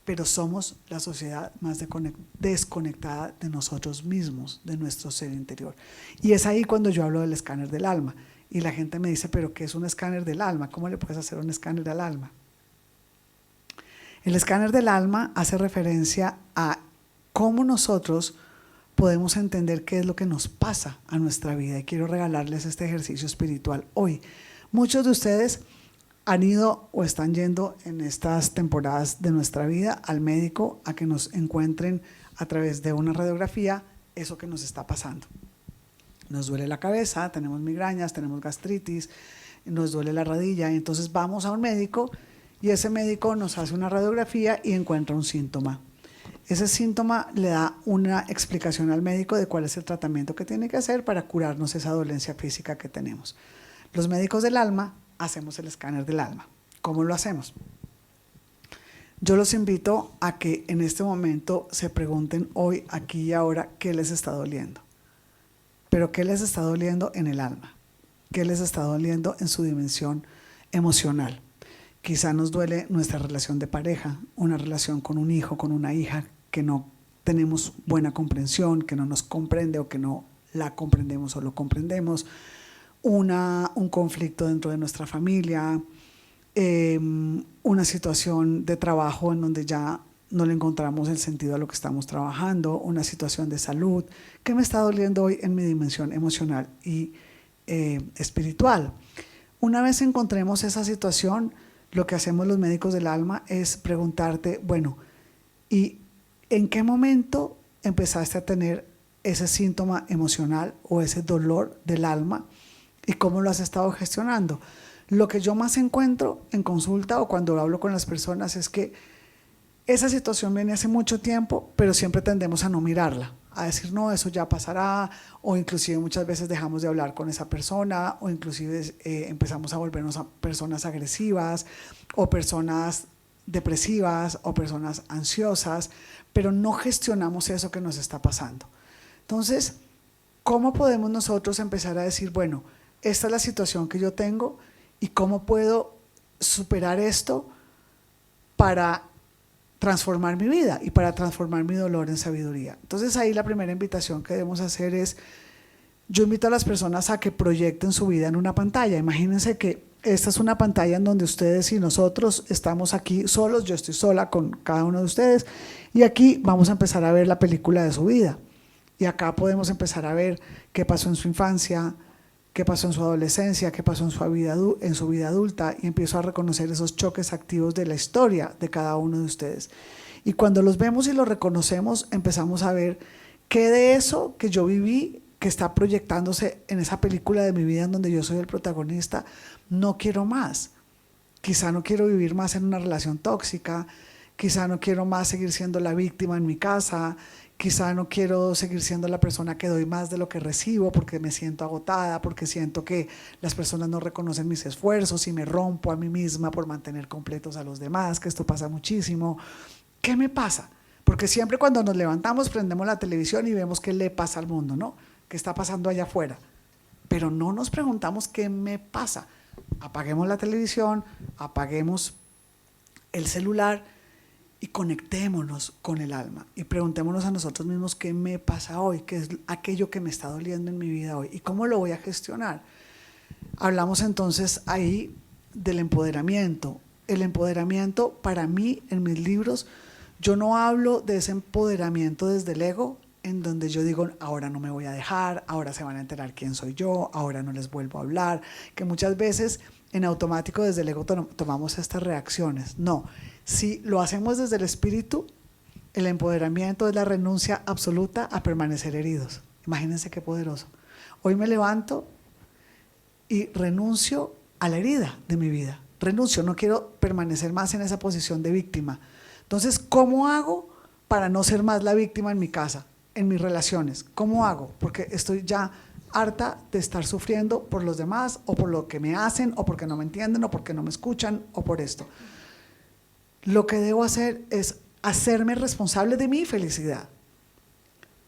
pero somos la sociedad más desconectada de nosotros mismos, de nuestro ser interior. Y es ahí cuando yo hablo del escáner del alma, y la gente me dice, ¿pero qué es un escáner del alma? ¿Cómo le puedes hacer un escáner al alma? El escáner del alma hace referencia a cómo nosotros podemos entender qué es lo que nos pasa a nuestra vida, y quiero regalarles este ejercicio espiritual hoy. Muchos de ustedes han ido o están yendo en estas temporadas de nuestra vida al médico a que nos encuentren a través de una radiografía eso que nos está pasando. Nos duele la cabeza, tenemos migrañas, tenemos gastritis, nos duele la rodilla, y entonces vamos a un médico, y ese médico nos hace una radiografía y encuentra un síntoma. Ese síntoma le da una explicación al médico de cuál es el tratamiento que tiene que hacer para curarnos esa dolencia física que tenemos. Los médicos del alma hacemos el escáner del alma. ¿Cómo lo hacemos? Yo los invito a que en este momento se pregunten hoy, aquí y ahora, qué les está doliendo. Pero ¿qué les está doliendo en el alma? ¿Qué les está doliendo en su dimensión emocional? Quizá nos duele nuestra relación de pareja, una relación con un hijo, con una hija, que no tenemos buena comprensión, que no nos comprende o que no la comprendemos o lo comprendemos, un conflicto dentro de nuestra familia, una situación de trabajo en donde ya no le encontramos el sentido a lo que estamos trabajando, una situación de salud, que me está doliendo hoy en mi dimensión emocional y espiritual. Una vez encontremos esa situación, lo que hacemos los médicos del alma es preguntarte, bueno, ¿y en qué momento empezaste a tener ese síntoma emocional o ese dolor del alma y cómo lo has estado gestionando? Lo que yo más encuentro en consulta o cuando hablo con las personas es que esa situación viene hace mucho tiempo, pero siempre tendemos a no mirarla, a decir, no, eso ya pasará, o inclusive muchas veces dejamos de hablar con esa persona, o inclusive empezamos a volvernos a personas agresivas, o personas depresivas, o personas ansiosas, pero no gestionamos eso que nos está pasando. Entonces, ¿cómo podemos nosotros empezar a decir, bueno, esta es la situación que yo tengo y cómo puedo superar esto para transformar mi vida y para transformar mi dolor en sabiduría? Entonces ahí la primera invitación que debemos hacer es, yo invito a las personas a que proyecten su vida en una pantalla. Imagínense que esta es una pantalla en donde ustedes y nosotros estamos aquí solos, yo estoy sola con cada uno de ustedes, y aquí vamos a empezar a ver la película de su vida. Y acá podemos empezar a ver qué pasó en su infancia, qué pasó en su adolescencia, qué pasó en su vida adulta, y empiezo a reconocer esos choques activos de la historia de cada uno de ustedes. Y cuando los vemos y los reconocemos, empezamos a ver qué de eso que yo viví, que está proyectándose en esa película de mi vida en donde yo soy el protagonista, no quiero más. Quizá no quiero vivir más en una relación tóxica, quizá no quiero más seguir siendo la víctima en mi casa, quizá no quiero seguir siendo la persona que doy más de lo que recibo porque me siento agotada, porque siento que las personas no reconocen mis esfuerzos y me rompo a mí misma por mantener completos a los demás, que esto pasa muchísimo. ¿Qué me pasa? Porque siempre cuando nos levantamos prendemos la televisión y vemos qué le pasa al mundo, ¿no? ¿Qué está pasando allá afuera? Pero no nos preguntamos qué me pasa. Apaguemos la televisión, apaguemos el celular y conectémonos con el alma y preguntémonos a nosotros mismos qué me pasa hoy, qué es aquello que me está doliendo en mi vida hoy y cómo lo voy a gestionar. Hablamos entonces ahí del empoderamiento. El empoderamiento para mí en mis libros, yo no hablo de ese empoderamiento desde el ego, en donde yo digo, ahora no me voy a dejar, ahora se van a enterar quién soy yo, ahora no les vuelvo a hablar, que muchas veces en automático desde el ego tomamos estas reacciones. No, si lo hacemos desde el espíritu, el empoderamiento es la renuncia absoluta a permanecer heridos. Imagínense qué poderoso. Hoy me levanto y renuncio a la herida de mi vida. Renuncio, no quiero permanecer más en esa posición de víctima. Entonces, ¿cómo hago para no ser más la víctima en mi casa, en mis relaciones? ¿Cómo hago? Porque estoy ya harta de estar sufriendo por los demás o por lo que me hacen o porque no me entienden o porque no me escuchan o por esto. Lo que debo hacer es hacerme responsable de mi felicidad.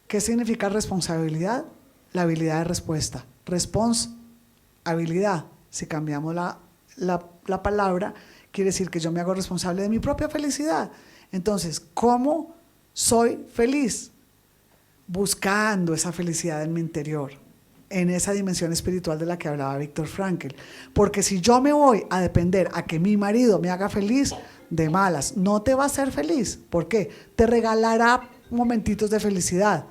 ¿Qué significa responsabilidad? La habilidad de respuesta. Responsabilidad, si cambiamos la palabra, quiere decir que yo me hago responsable de mi propia felicidad. Entonces, ¿cómo soy feliz? Buscando esa felicidad en mi interior, en esa dimensión espiritual de la que hablaba Víctor Frankl. Porque si yo me voy a depender a que mi marido me haga feliz, de malas, no te va a hacer feliz. ¿Por qué? Te regalará momentitos de felicidad,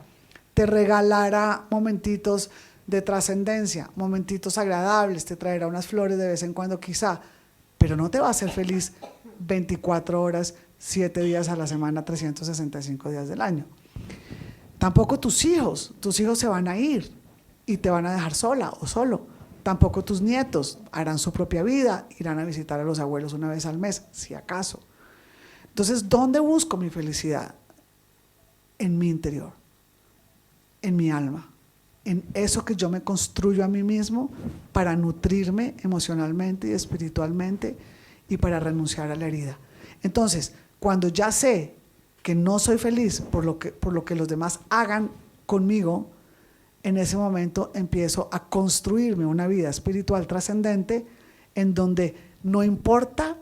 te regalará momentitos de trascendencia, momentitos agradables, te traerá unas flores de vez en cuando quizá, pero no te va a hacer feliz 24 horas, 7 días a la semana, 365 días del año. Tampoco tus hijos se van a ir y te van a dejar sola o solo. Tampoco tus nietos harán su propia vida, irán a visitar a los abuelos una vez al mes, si acaso. Entonces, ¿dónde busco mi felicidad? En mi interior, en mi alma, en eso que yo me construyo a mí mismo para nutrirme emocionalmente y espiritualmente y para renunciar a la herida. Entonces, cuando ya sé que no soy feliz por lo que los demás hagan conmigo, en ese momento empiezo a construirme una vida espiritual trascendente en donde no importa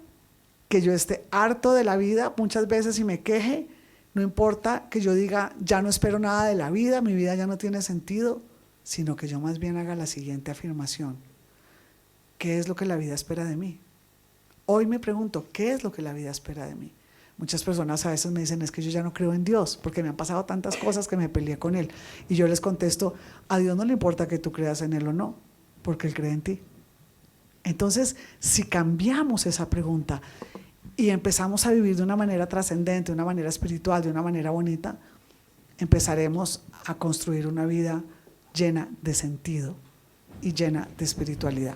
que yo esté harto de la vida muchas veces y me queje, no importa que yo diga, ya no espero nada de la vida, mi vida ya no tiene sentido, sino que yo más bien haga la siguiente afirmación: ¿qué es lo que la vida espera de mí? Hoy me pregunto, ¿qué es lo que la vida espera de mí? Muchas personas a veces me dicen, es que yo ya no creo en Dios, porque me han pasado tantas cosas que me peleé con Él. Y yo les contesto, a Dios no le importa que tú creas en Él o no, porque Él cree en ti. Entonces, si cambiamos esa pregunta y empezamos a vivir de una manera trascendente, de una manera espiritual, de una manera bonita, empezaremos a construir una vida llena de sentido y llena de espiritualidad.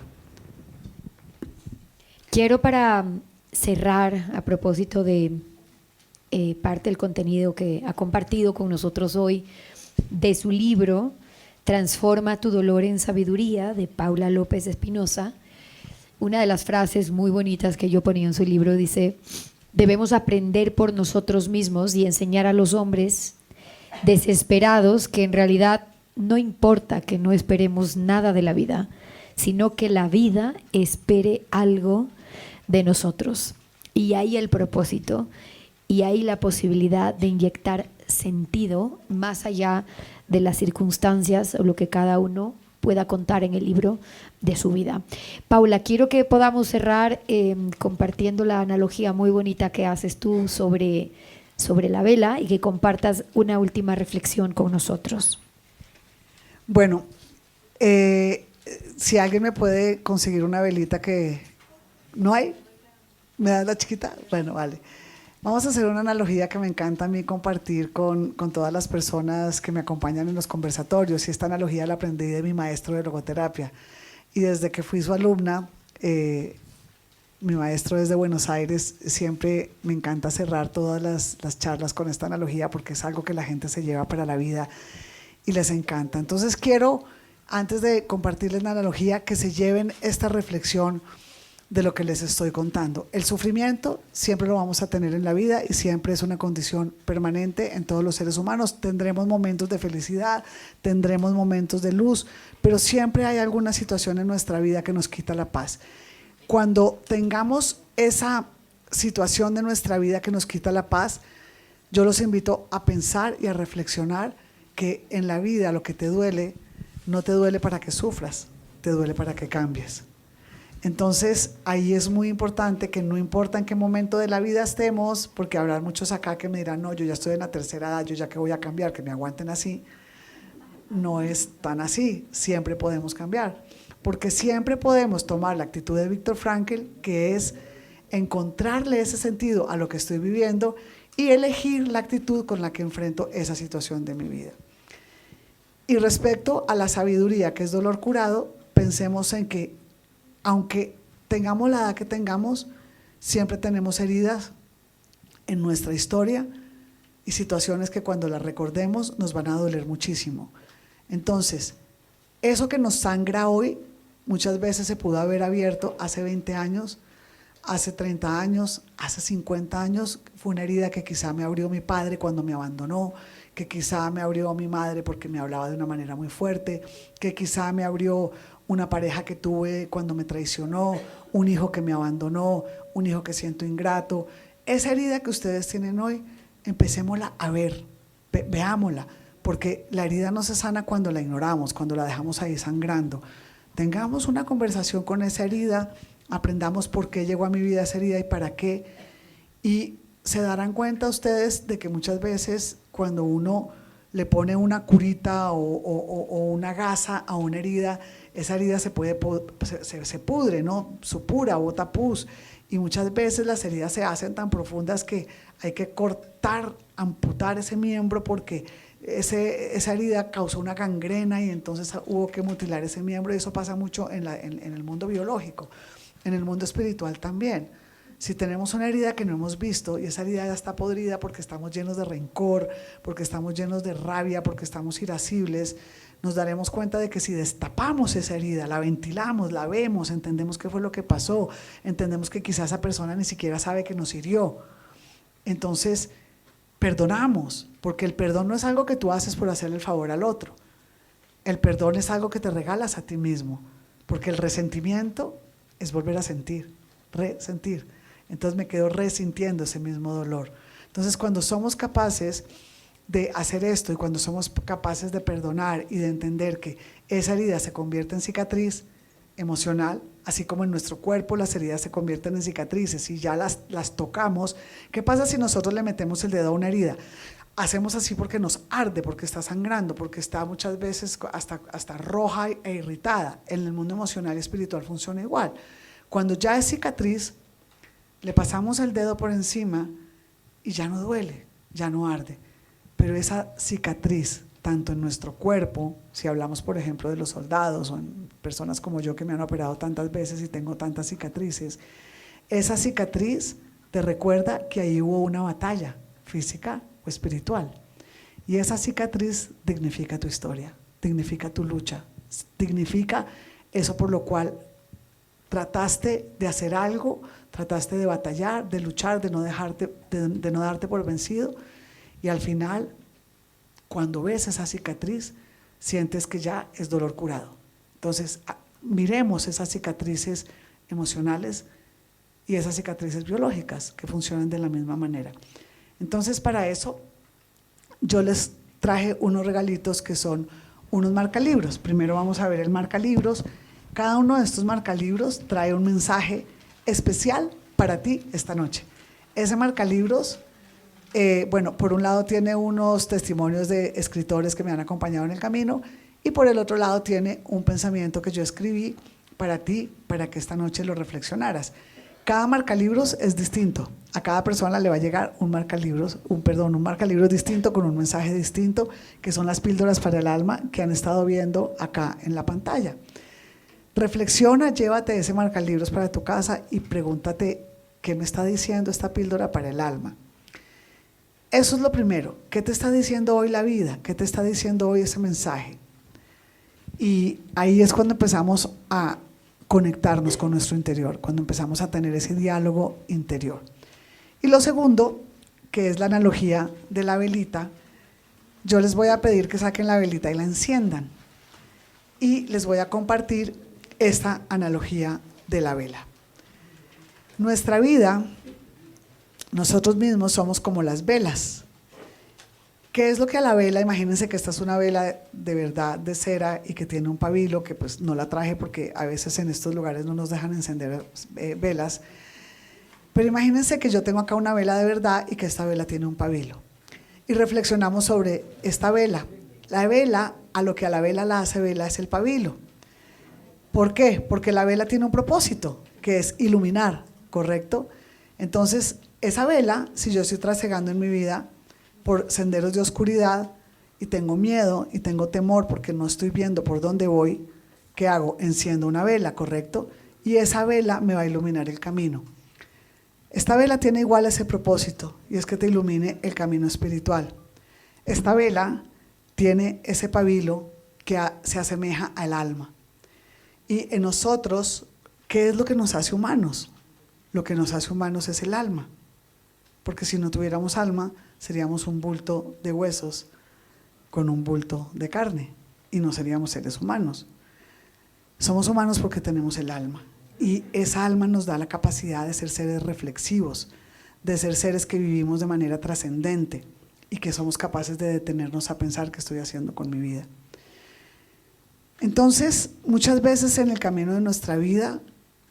Quiero, para cerrar, a propósito de parte del contenido que ha compartido con nosotros hoy, de su libro Transforma tu dolor en sabiduría, de Paula López Espinosa, una de las frases muy bonitas que yo ponía en su libro dice: debemos aprender por nosotros mismos y enseñar a los hombres desesperados que en realidad no importa que no esperemos nada de la vida, sino que la vida espere algo de nosotros. Y ahí el propósito, y ahí la posibilidad de inyectar sentido más allá de las circunstancias o lo que cada uno pueda contar en el libro de su vida. Paula, quiero que podamos cerrar compartiendo la analogía muy bonita que haces tú sobre la vela, y que compartas una última reflexión con nosotros. Bueno, si alguien me puede conseguir una velita que no hay, ¿me das la chiquita? Bueno, vale. Vamos a hacer una analogía que me encanta a mí compartir con todas las personas que me acompañan en los conversatorios, y esta analogía la aprendí de mi maestro de logoterapia. Y desde que fui su alumna, mi maestro desde Buenos Aires, siempre me encanta cerrar todas las charlas con esta analogía, porque es algo que la gente se lleva para la vida y les encanta. Entonces quiero, antes de compartirles la analogía, que se lleven esta reflexión de lo que les estoy contando. El sufrimiento siempre lo vamos a tener en la vida y siempre es una condición permanente en todos los seres humanos. Tendremos momentos de felicidad, tendremos momentos de luz, pero siempre hay alguna situación en nuestra vida que nos quita la paz. Cuando tengamos esa situación de nuestra vida que nos quita la paz, yo los invito a pensar y a reflexionar que en la vida lo que te duele, no te duele para que sufras, te duele para que cambies. Entonces ahí es muy importante que no importa en qué momento de la vida estemos, porque habrá muchos acá que me dirán, no, yo ya estoy en la tercera edad, yo ya que voy a cambiar, que me aguanten así. No es tan así, siempre podemos cambiar, porque siempre podemos tomar la actitud de Viktor Frankl, que es encontrarle ese sentido a lo que estoy viviendo y elegir la actitud con la que enfrento esa situación de mi vida. Y respecto a la sabiduría, que es dolor curado, pensemos en que aunque tengamos la edad que tengamos, siempre tenemos heridas en nuestra historia y situaciones que cuando las recordemos nos van a doler muchísimo. Entonces, eso que nos sangra hoy, muchas veces se pudo haber abierto hace 20 años, hace 30 años, hace 50 años. Fue una herida que quizá me abrió mi padre cuando me abandonó, que quizá me abrió mi madre porque me hablaba de una manera muy fuerte, que quizá me abrió una pareja que tuve cuando me traicionó, un hijo que me abandonó, un hijo que siento ingrato. Esa herida que ustedes tienen hoy, empecémosla a ver, veámosla, porque la herida no se sana cuando la ignoramos, cuando la dejamos ahí sangrando. Tengamos una conversación con esa herida, aprendamos por qué llegó a mi vida esa herida y para qué, y se darán cuenta ustedes de que muchas veces cuando uno le pone una curita o una gasa a una herida, esa herida se pudre, ¿no? Supura, bota pus, y muchas veces las heridas se hacen tan profundas que hay que cortar, amputar ese miembro porque esa herida causó una gangrena y entonces hubo que mutilar ese miembro, y eso pasa mucho en el mundo biológico, en el mundo espiritual también. Si tenemos una herida que no hemos visto y esa herida ya está podrida porque estamos llenos de rencor, porque estamos llenos de rabia, porque estamos irascibles, nos daremos cuenta de que si destapamos esa herida, la ventilamos, la vemos, entendemos qué fue lo que pasó, entendemos que quizás esa persona ni siquiera sabe que nos hirió. Entonces, perdonamos, porque el perdón no es algo que tú haces por hacerle el favor al otro. El perdón es algo que te regalas a ti mismo, porque el resentimiento es volver a sentir, resentir. entonces me quedo resintiendo ese mismo dolor. Entonces, cuando somos capaces de hacer esto y cuando somos capaces de perdonar y de entender que esa herida se convierte en cicatriz emocional, así como en nuestro cuerpo las heridas se convierten en cicatrices y ya las tocamos, ¿qué pasa si nosotros le metemos el dedo a una herida? Hacemos así porque nos arde, porque está sangrando, porque está muchas veces hasta roja e irritada. En el mundo emocional y espiritual funciona igual. Cuando ya es cicatriz, le pasamos el dedo por encima y ya no duele, ya no arde. Pero esa cicatriz, tanto en nuestro cuerpo, si hablamos por ejemplo de los soldados o en personas como yo que me han operado tantas veces y tengo tantas cicatrices, esa cicatriz te recuerda que ahí hubo una batalla física o espiritual. Y esa cicatriz dignifica tu historia, dignifica tu lucha, dignifica eso por lo cual trataste de hacer algo, trataste de batallar, de luchar, de no darte por vencido. Y al final, cuando ves esa cicatriz, sientes que ya es dolor curado. Entonces, miremos esas cicatrices emocionales y esas cicatrices biológicas que funcionan de la misma manera. Entonces, para eso, yo les traje unos regalitos que son unos marcalibros. Primero vamos a ver el marcalibros. Cada uno de estos marcalibros trae un mensaje especial para ti esta noche. Ese marcalibros, bueno, por un lado tiene unos testimonios de escritores que me han acompañado en el camino y por el otro lado tiene un pensamiento que yo escribí para ti, para que esta noche lo reflexionaras. Cada marcalibros es distinto. A cada persona le va a llegar un marcalibros distinto con un mensaje distinto, que son las píldoras para el alma que han estado viendo acá en la pantalla. Reflexiona, llévate ese marcalibros para tu casa y pregúntate qué me está diciendo esta píldora para el alma. Eso es lo primero. ¿Qué te está diciendo hoy la vida? ¿Qué te está diciendo hoy ese mensaje? Y ahí es cuando empezamos a conectarnos con nuestro interior, cuando empezamos a tener ese diálogo interior. Y lo segundo, que es la analogía de la velita, yo les voy a pedir que saquen la velita y la enciendan. Y les voy a compartir esta analogía de la vela. Nuestra vida, nosotros mismos somos como las velas. ¿Qué es lo que a la vela? Imagínense que esta es una vela de verdad de cera y que tiene un pabilo, que pues no la traje porque a veces en estos lugares no nos dejan encender velas. Pero imagínense que yo tengo acá una vela de verdad y que esta vela tiene un pabilo. Y reflexionamos sobre esta vela. La vela, a lo que a la vela la hace vela es el pabilo. ¿Por qué? Porque la vela tiene un propósito, que es iluminar, ¿correcto? Entonces, esa vela, si yo estoy trasegando en mi vida por senderos de oscuridad y tengo miedo y tengo temor porque no estoy viendo por dónde voy, ¿qué hago? Enciendo una vela, ¿correcto? Y esa vela me va a iluminar el camino. Esta vela tiene igual ese propósito y es que te ilumine el camino espiritual. Esta vela tiene ese pabilo que se asemeja al alma. Y en nosotros, ¿qué es lo que nos hace humanos? Lo que nos hace humanos es el alma. Porque si no tuviéramos alma, seríamos un bulto de huesos con un bulto de carne y no seríamos seres humanos. Somos humanos porque tenemos el alma y esa alma nos da la capacidad de ser seres reflexivos, de ser seres que vivimos de manera trascendente y que somos capaces de detenernos a pensar qué estoy haciendo con mi vida. Entonces, muchas veces en el camino de nuestra vida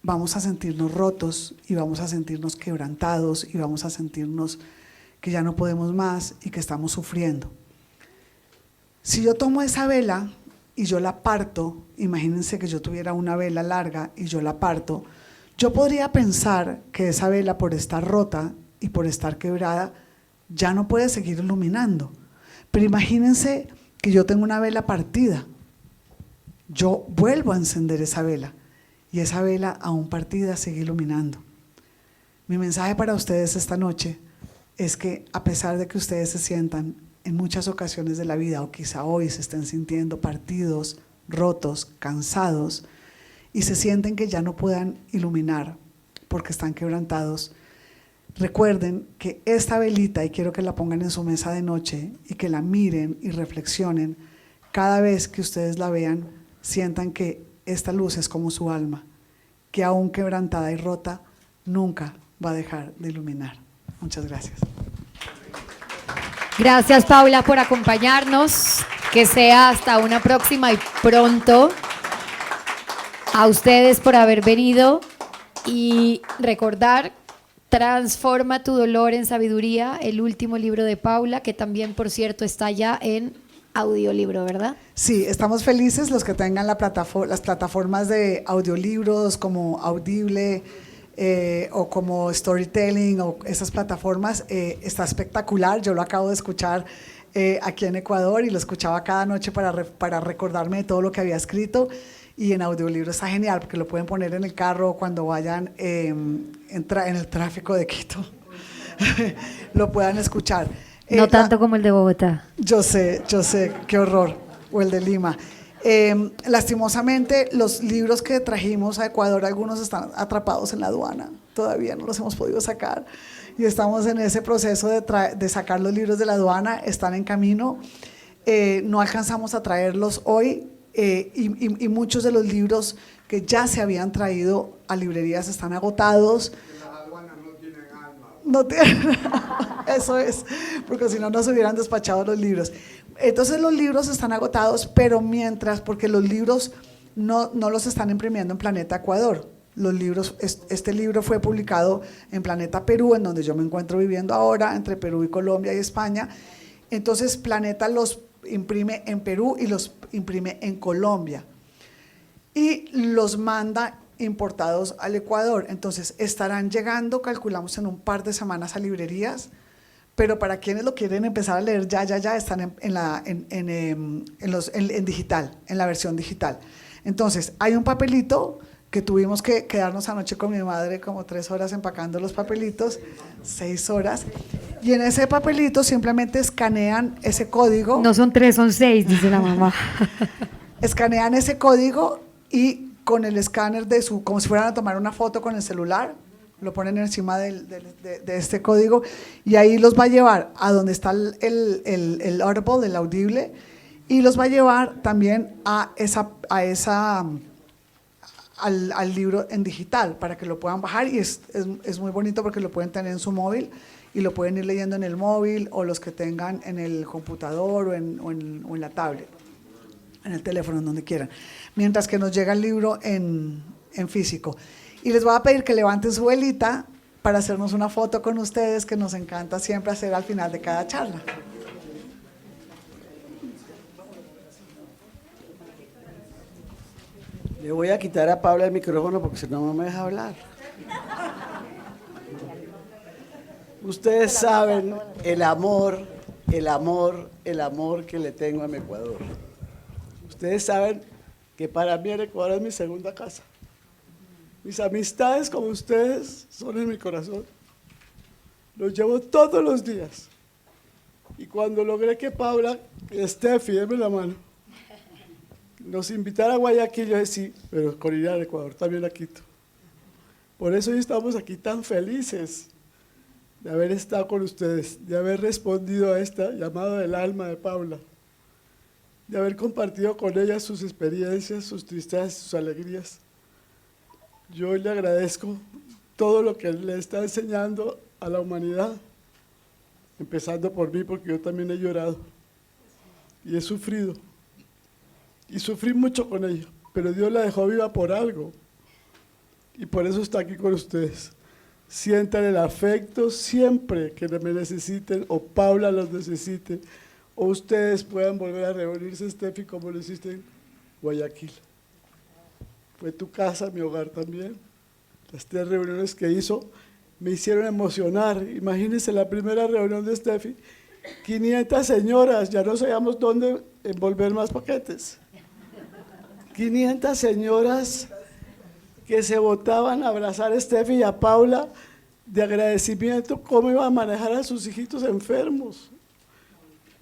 vamos a sentirnos rotos y vamos a sentirnos quebrantados y vamos a sentirnos que ya no podemos más y que estamos sufriendo. Si yo tomo esa vela y yo la parto, imagínense que yo tuviera una vela larga y yo la parto, yo podría pensar que esa vela, por estar rota y por estar quebrada, ya no puede seguir iluminando. Pero imagínense que yo tengo una vela partida. Yo vuelvo a encender esa vela y esa vela aún partida sigue iluminando. Mi mensaje para ustedes esta noche es que a pesar de que ustedes se sientan en muchas ocasiones de la vida o quizá hoy se estén sintiendo partidos, rotos, cansados y se sienten que ya no puedan iluminar porque están quebrantados, recuerden que esta velita, y quiero que la pongan en su mesa de noche y que la miren y reflexionen, cada vez que ustedes la vean, sientan que esta luz es como su alma, que aún quebrantada y rota, nunca va a dejar de iluminar. Muchas gracias. Gracias, Paula, por acompañarnos. Que sea hasta una próxima y pronto. A ustedes por haber venido y recordar, Transforma tu dolor en sabiduría, el último libro de Paula, que también, por cierto, está ya en audiolibro, ¿verdad? Sí, estamos felices los que tengan las plataformas de audiolibros como Audible o como Storytelling o esas plataformas. Está espectacular, yo lo acabo de escuchar aquí en Ecuador y lo escuchaba cada noche para recordarme de todo lo que había escrito. Y en audiolibro está genial porque lo pueden poner en el carro cuando vayan en el tráfico de Quito. Lo puedan escuchar. No tanto como el de Bogotá. Yo sé, qué horror. O el de Lima. Lastimosamente, los libros que trajimos a Ecuador, algunos están atrapados en la aduana. Todavía no los hemos podido sacar. Y estamos en ese proceso de sacar los libros de la aduana. Están en camino. No alcanzamos a traerlos hoy. Y muchos de los libros que ya se habían traído a librerías están agotados. Las aduanas no tienen alma. No tienen, eso es, porque si no nos hubieran despachado los libros. Entonces los libros están agotados, pero porque los libros no los están imprimiendo en Planeta Ecuador. Los libros, este libro fue publicado en Planeta Perú, en donde yo me encuentro viviendo ahora, entre Perú y Colombia y España. Entonces Planeta los imprime en Perú y los imprime en Colombia y los manda importados al Ecuador. Entonces estarán llegando, calculamos, en un par de semanas a librerías, pero para quienes lo quieren empezar a leer ya están en digital, en la versión digital. Entonces hay un papelito que tuvimos que quedarnos anoche con mi madre como 3 horas empacando los papelitos, 6 horas, y en ese papelito simplemente escanean ese código. No son 3, son 6, dice la mamá. Escanean ese código y con el escáner como si fueran a tomar una foto con el celular, lo ponen encima de este código y ahí los va a llevar a donde está el Audible, el audible, y los va a llevar también al libro en digital para que lo puedan bajar y es muy bonito porque lo pueden tener en su móvil y lo pueden ir leyendo en el móvil o los que tengan en el computador o en la tablet, en el teléfono, en donde quieran, mientras que nos llega el libro en físico. Y les voy a pedir que levanten su velita para hacernos una foto con ustedes, que nos encanta siempre hacer al final de cada charla. Le voy a quitar a Paula el micrófono porque si no, no me deja hablar. Ustedes saben el amor que le tengo a mi Ecuador. Ustedes saben que para mí el Ecuador es mi segunda casa. Mis amistades como ustedes son en mi corazón. Los llevo todos los días. Y cuando logré que Paula, Steffi, denme la mano, nos invitara a Guayaquil, yo decía, sí, pero con ir al Ecuador también a Quito. Por eso hoy estamos aquí tan felices de haber estado con ustedes, de haber respondido a esta llamada del alma de Paula, de haber compartido con ella sus experiencias, sus tristezas, sus alegrías. Yo le agradezco todo lo que le está enseñando a la humanidad, empezando por mí, porque yo también he llorado y he sufrido. Y sufrí mucho con ella, pero Dios la dejó viva por algo. Y por eso está aquí con ustedes. Sientan el afecto siempre que me necesiten, o Paula los necesite, o ustedes puedan volver a reunirse, Steffi, como lo hiciste en Guayaquil. Fue tu casa, mi hogar también. Las 3 reuniones que hizo me hicieron emocionar. Imagínense la primera reunión de Steffi, 500 señoras, ya no sabíamos dónde envolver más paquetes. 500 señoras que se botaban a abrazar a Steffi y a Paula de agradecimiento cómo iba a manejar a sus hijitos enfermos.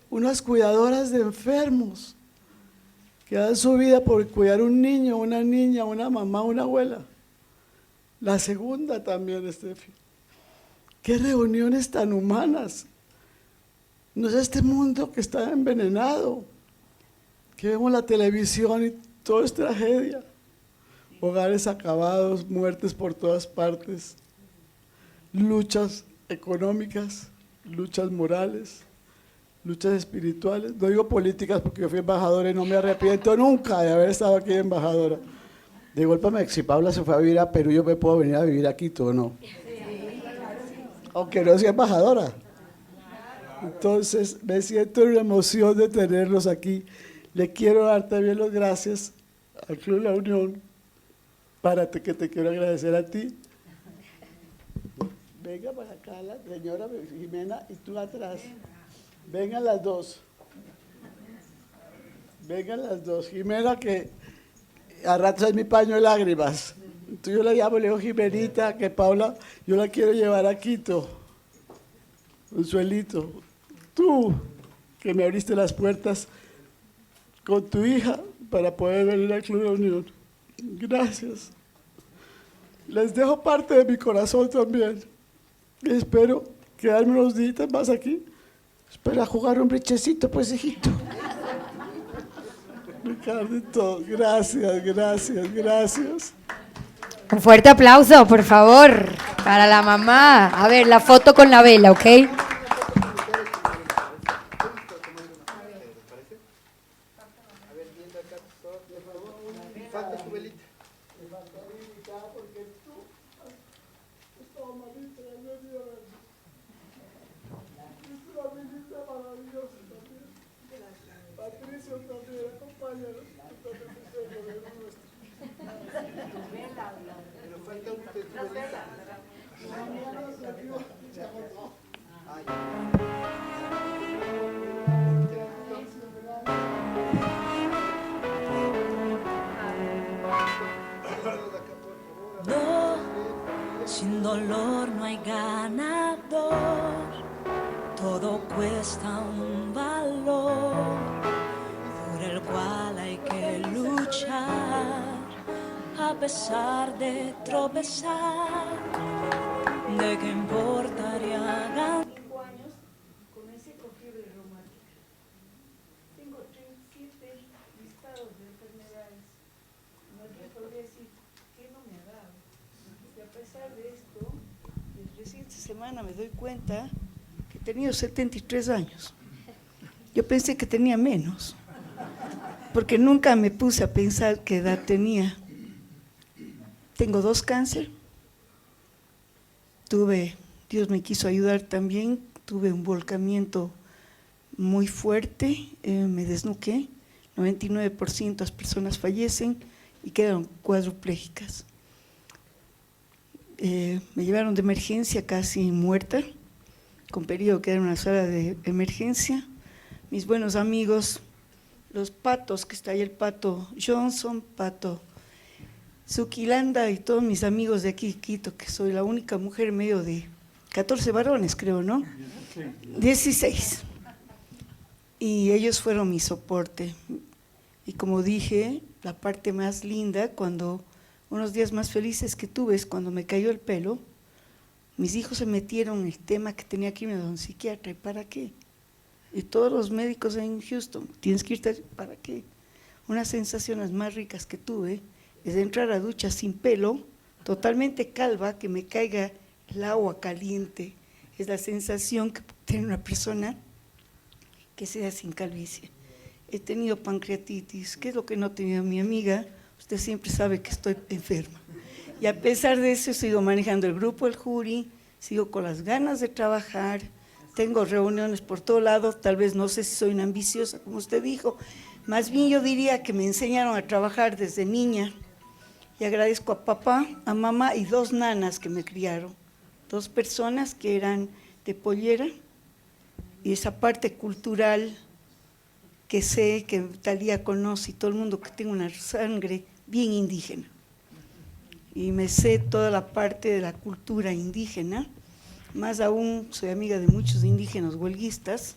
Unas cuidadoras de enfermos que dan su vida por cuidar un niño, una niña, una mamá, una abuela. La segunda también, Steffi. Qué reuniones tan humanas. No es este mundo que está envenenado, que vemos la televisión y todo es tragedia. Hogares acabados, muertes por todas partes. luchas económicas, luchas morales, luchas espirituales. No digo políticas porque yo fui embajadora y no me arrepiento nunca de haber estado aquí de embajadora. De golpe, si Paula se fue a vivir a Perú, yo me puedo venir a vivir a Quito, ¿o no? Aunque no sea embajadora. Entonces, me siento en una emoción de tenerlos aquí. Le quiero dar también las gracias al Club La Unión, que te quiero agradecer a ti. Venga para acá la señora Jimena y tú atrás. Vengan las dos. Vengan las dos. Jimena, que a ratos es mi paño de lágrimas. Entonces yo la llamo, le digo Jimenita, que Paula, yo la quiero llevar a Quito. Consuelito, tú que me abriste las puertas con tu hija para poder venir al Club de Unión. Gracias. Les dejo parte de mi corazón también. Y espero quedarme unos días más aquí. Espera jugar un brichecito, pues, hijito. Ricardito, gracias, gracias, gracias. Un fuerte aplauso, por favor, para la mamá. A ver, la foto con la vela, ¿ok? No, sin dolor no hay ganador, todo cuesta un valor por el cual hay que luchar, a pesar de tropezar, ¿de qué importaría ganar? 5 años con ese fiebre reumática. Tengo 37 listados de enfermedades. No te podría decir qué no me ha dado. Y a pesar de esto, recién esta semana me doy cuenta que he tenido 73 años. Yo pensé que tenía menos, porque nunca me puse a pensar qué edad tenía. Tengo 2 cánceres. Dios me quiso ayudar también, tuve un volcamiento muy fuerte, me desnuqué, 99% de las personas fallecen y quedaron cuadruplégicas. Me llevaron de emergencia casi muerta, con periodo que era una sala de emergencia. Mis buenos amigos, los patos, que está ahí el pato Johnson, pato Zuquilanda y todos mis amigos de aquí, Quito, que soy la única mujer en medio de 14 varones, creo, ¿no? 16. Y ellos fueron mi soporte. Y como dije, la parte más linda, unos días más felices que tuve es cuando me cayó el pelo, mis hijos se metieron en el tema que tenía que irme a un psiquiatra. ¿Y para qué? Y todos los médicos en Houston, tienes que irte, ¿para qué? Unas sensaciones más ricas que tuve es de entrar a ducha sin pelo, totalmente calva, que me caiga el agua caliente. Es la sensación que tiene una persona que sea sin calvicie. He tenido pancreatitis, que es lo que no tenía mi amiga. Usted siempre sabe que estoy enferma. Y a pesar de eso, sigo manejando el grupo, el jury, sigo con las ganas de trabajar, tengo reuniones por todo lado, tal vez no sé si soy una ambiciosa, como usted dijo, más bien yo diría que me enseñaron a trabajar desde niña. Y agradezco a papá, a mamá y 2 nanas que me criaron, 2 personas que eran de Pollera, y esa parte cultural que sé, que Talía conoce y todo el mundo, que tengo una sangre bien indígena. Y me sé toda la parte de la cultura indígena, más aún soy amiga de muchos indígenas huelguistas,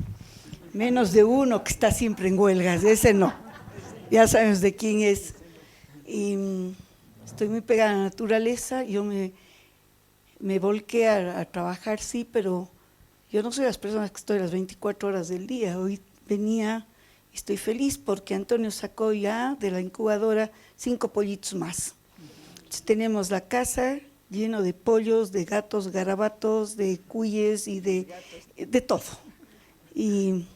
menos de uno que está siempre en huelgas, ese no, ya sabemos de quién es. Y estoy muy pegada a la naturaleza, yo me volqué a trabajar, sí, pero yo no soy de las personas que estoy las 24 horas del día. Hoy venía y estoy feliz porque Antonio sacó ya de la incubadora 5 pollitos más. Entonces, tenemos la casa lleno de pollos, de gatos, garabatos, de cuyes y de todo. Y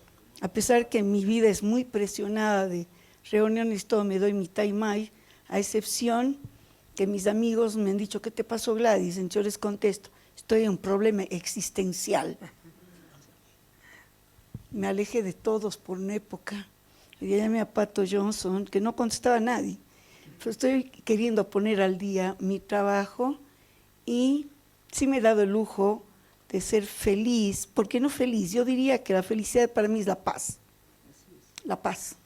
a pesar que mi vida es muy presionada de reuniones, todo me doy mi time, a excepción que mis amigos me han dicho, ¿qué te pasó, Gladys? Yo les contesto, estoy en un problema existencial. Me alejé de todos por una época. Le llamé a Pato Johnson, que no contestaba a nadie. Pero estoy queriendo poner al día mi trabajo y sí me he dado el lujo de ser feliz. ¿Por qué no feliz? Yo diría que la felicidad para mí es la paz. La paz.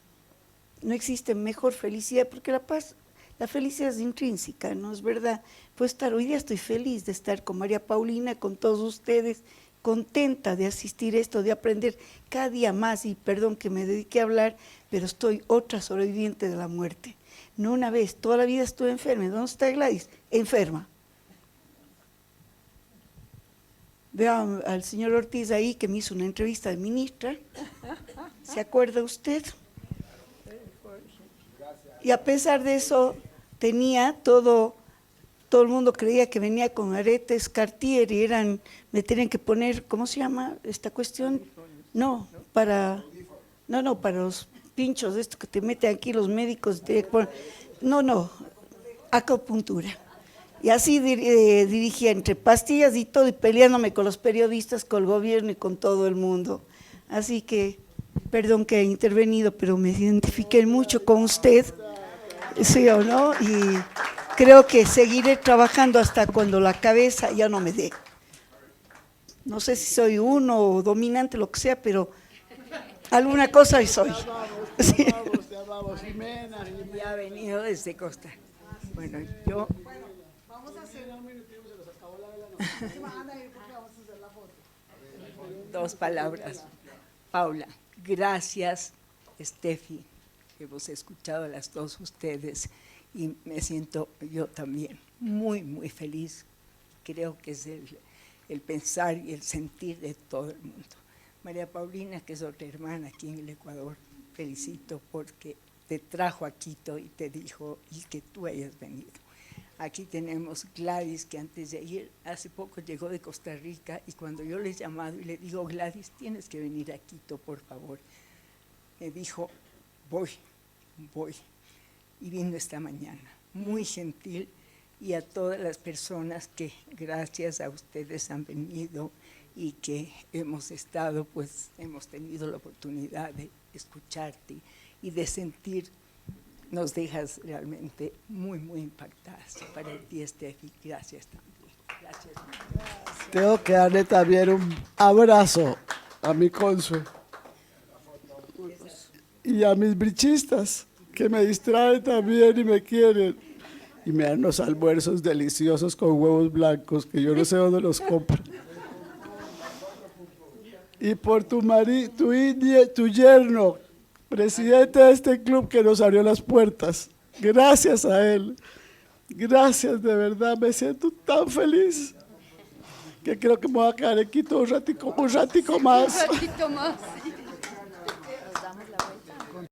No existe mejor felicidad porque la felicidad es intrínseca, ¿no es verdad? Pues hoy día estoy feliz de estar con María Paulina, con todos ustedes, contenta de asistir a esto, de aprender cada día más, y perdón que me dediqué a hablar, pero estoy otra sobreviviente de la muerte. No una vez, toda la vida estuve enferma. ¿Dónde está Gladys? Enferma. Vean al señor Ortiz ahí que me hizo una entrevista de ministra. ¿Se acuerda usted? Y a pesar de eso, tenía todo el mundo creía que venía con aretes Cartier y me tenían que poner, ¿cómo se llama esta cuestión? No, para los pinchos de esto que te meten aquí los médicos, acupuntura. Y así dirigía entre pastillas y todo, y peleándome con los periodistas, con el gobierno y con todo el mundo. Así que, perdón que he intervenido, pero me identifiqué mucho con usted, ¿sí o no? Y creo que seguiré trabajando hasta cuando la cabeza ya no me dé. No sé si soy uno o dominante, lo que sea, pero alguna cosa soy. Te amamos, Jimena. Ya ha venido desde Costa. Bueno, yo... Vamos a hacer un minutito, se nos acabó la vela, no. Se van a ir porque vamos a hacer la foto. Dos palabras. Paula, gracias, Steffi. Hemos escuchado a las dos ustedes y me siento yo también muy, muy feliz. Creo que es el pensar y el sentir de todo el mundo. María Paulina, que es otra hermana aquí en el Ecuador, felicito porque te trajo a Quito y te dijo y que tú hayas venido. Aquí tenemos Gladys, que antes de ir, hace poco llegó de Costa Rica, y cuando yo le he llamado y le digo, Gladys, tienes que venir a Quito, por favor, me dijo, voy, y vino esta mañana, muy gentil, y a todas las personas que gracias a ustedes han venido y que hemos estado, pues hemos tenido la oportunidad de escucharte y de sentir. Nos dejas realmente muy, muy impactadas. Para ti, Steffi, gracias también. Gracias. Tengo que darle también un abrazo a mi cónsul y a mis brichistas, que me distraen también y me quieren. Y me dan unos almuerzos deliciosos con huevos blancos, que yo no sé dónde los compro. Y por tu yerno, presidente de este club que nos abrió las puertas. Gracias a él. Gracias, de verdad, me siento tan feliz que creo que me voy a quedar en Quito un ratico más. Un ratito más.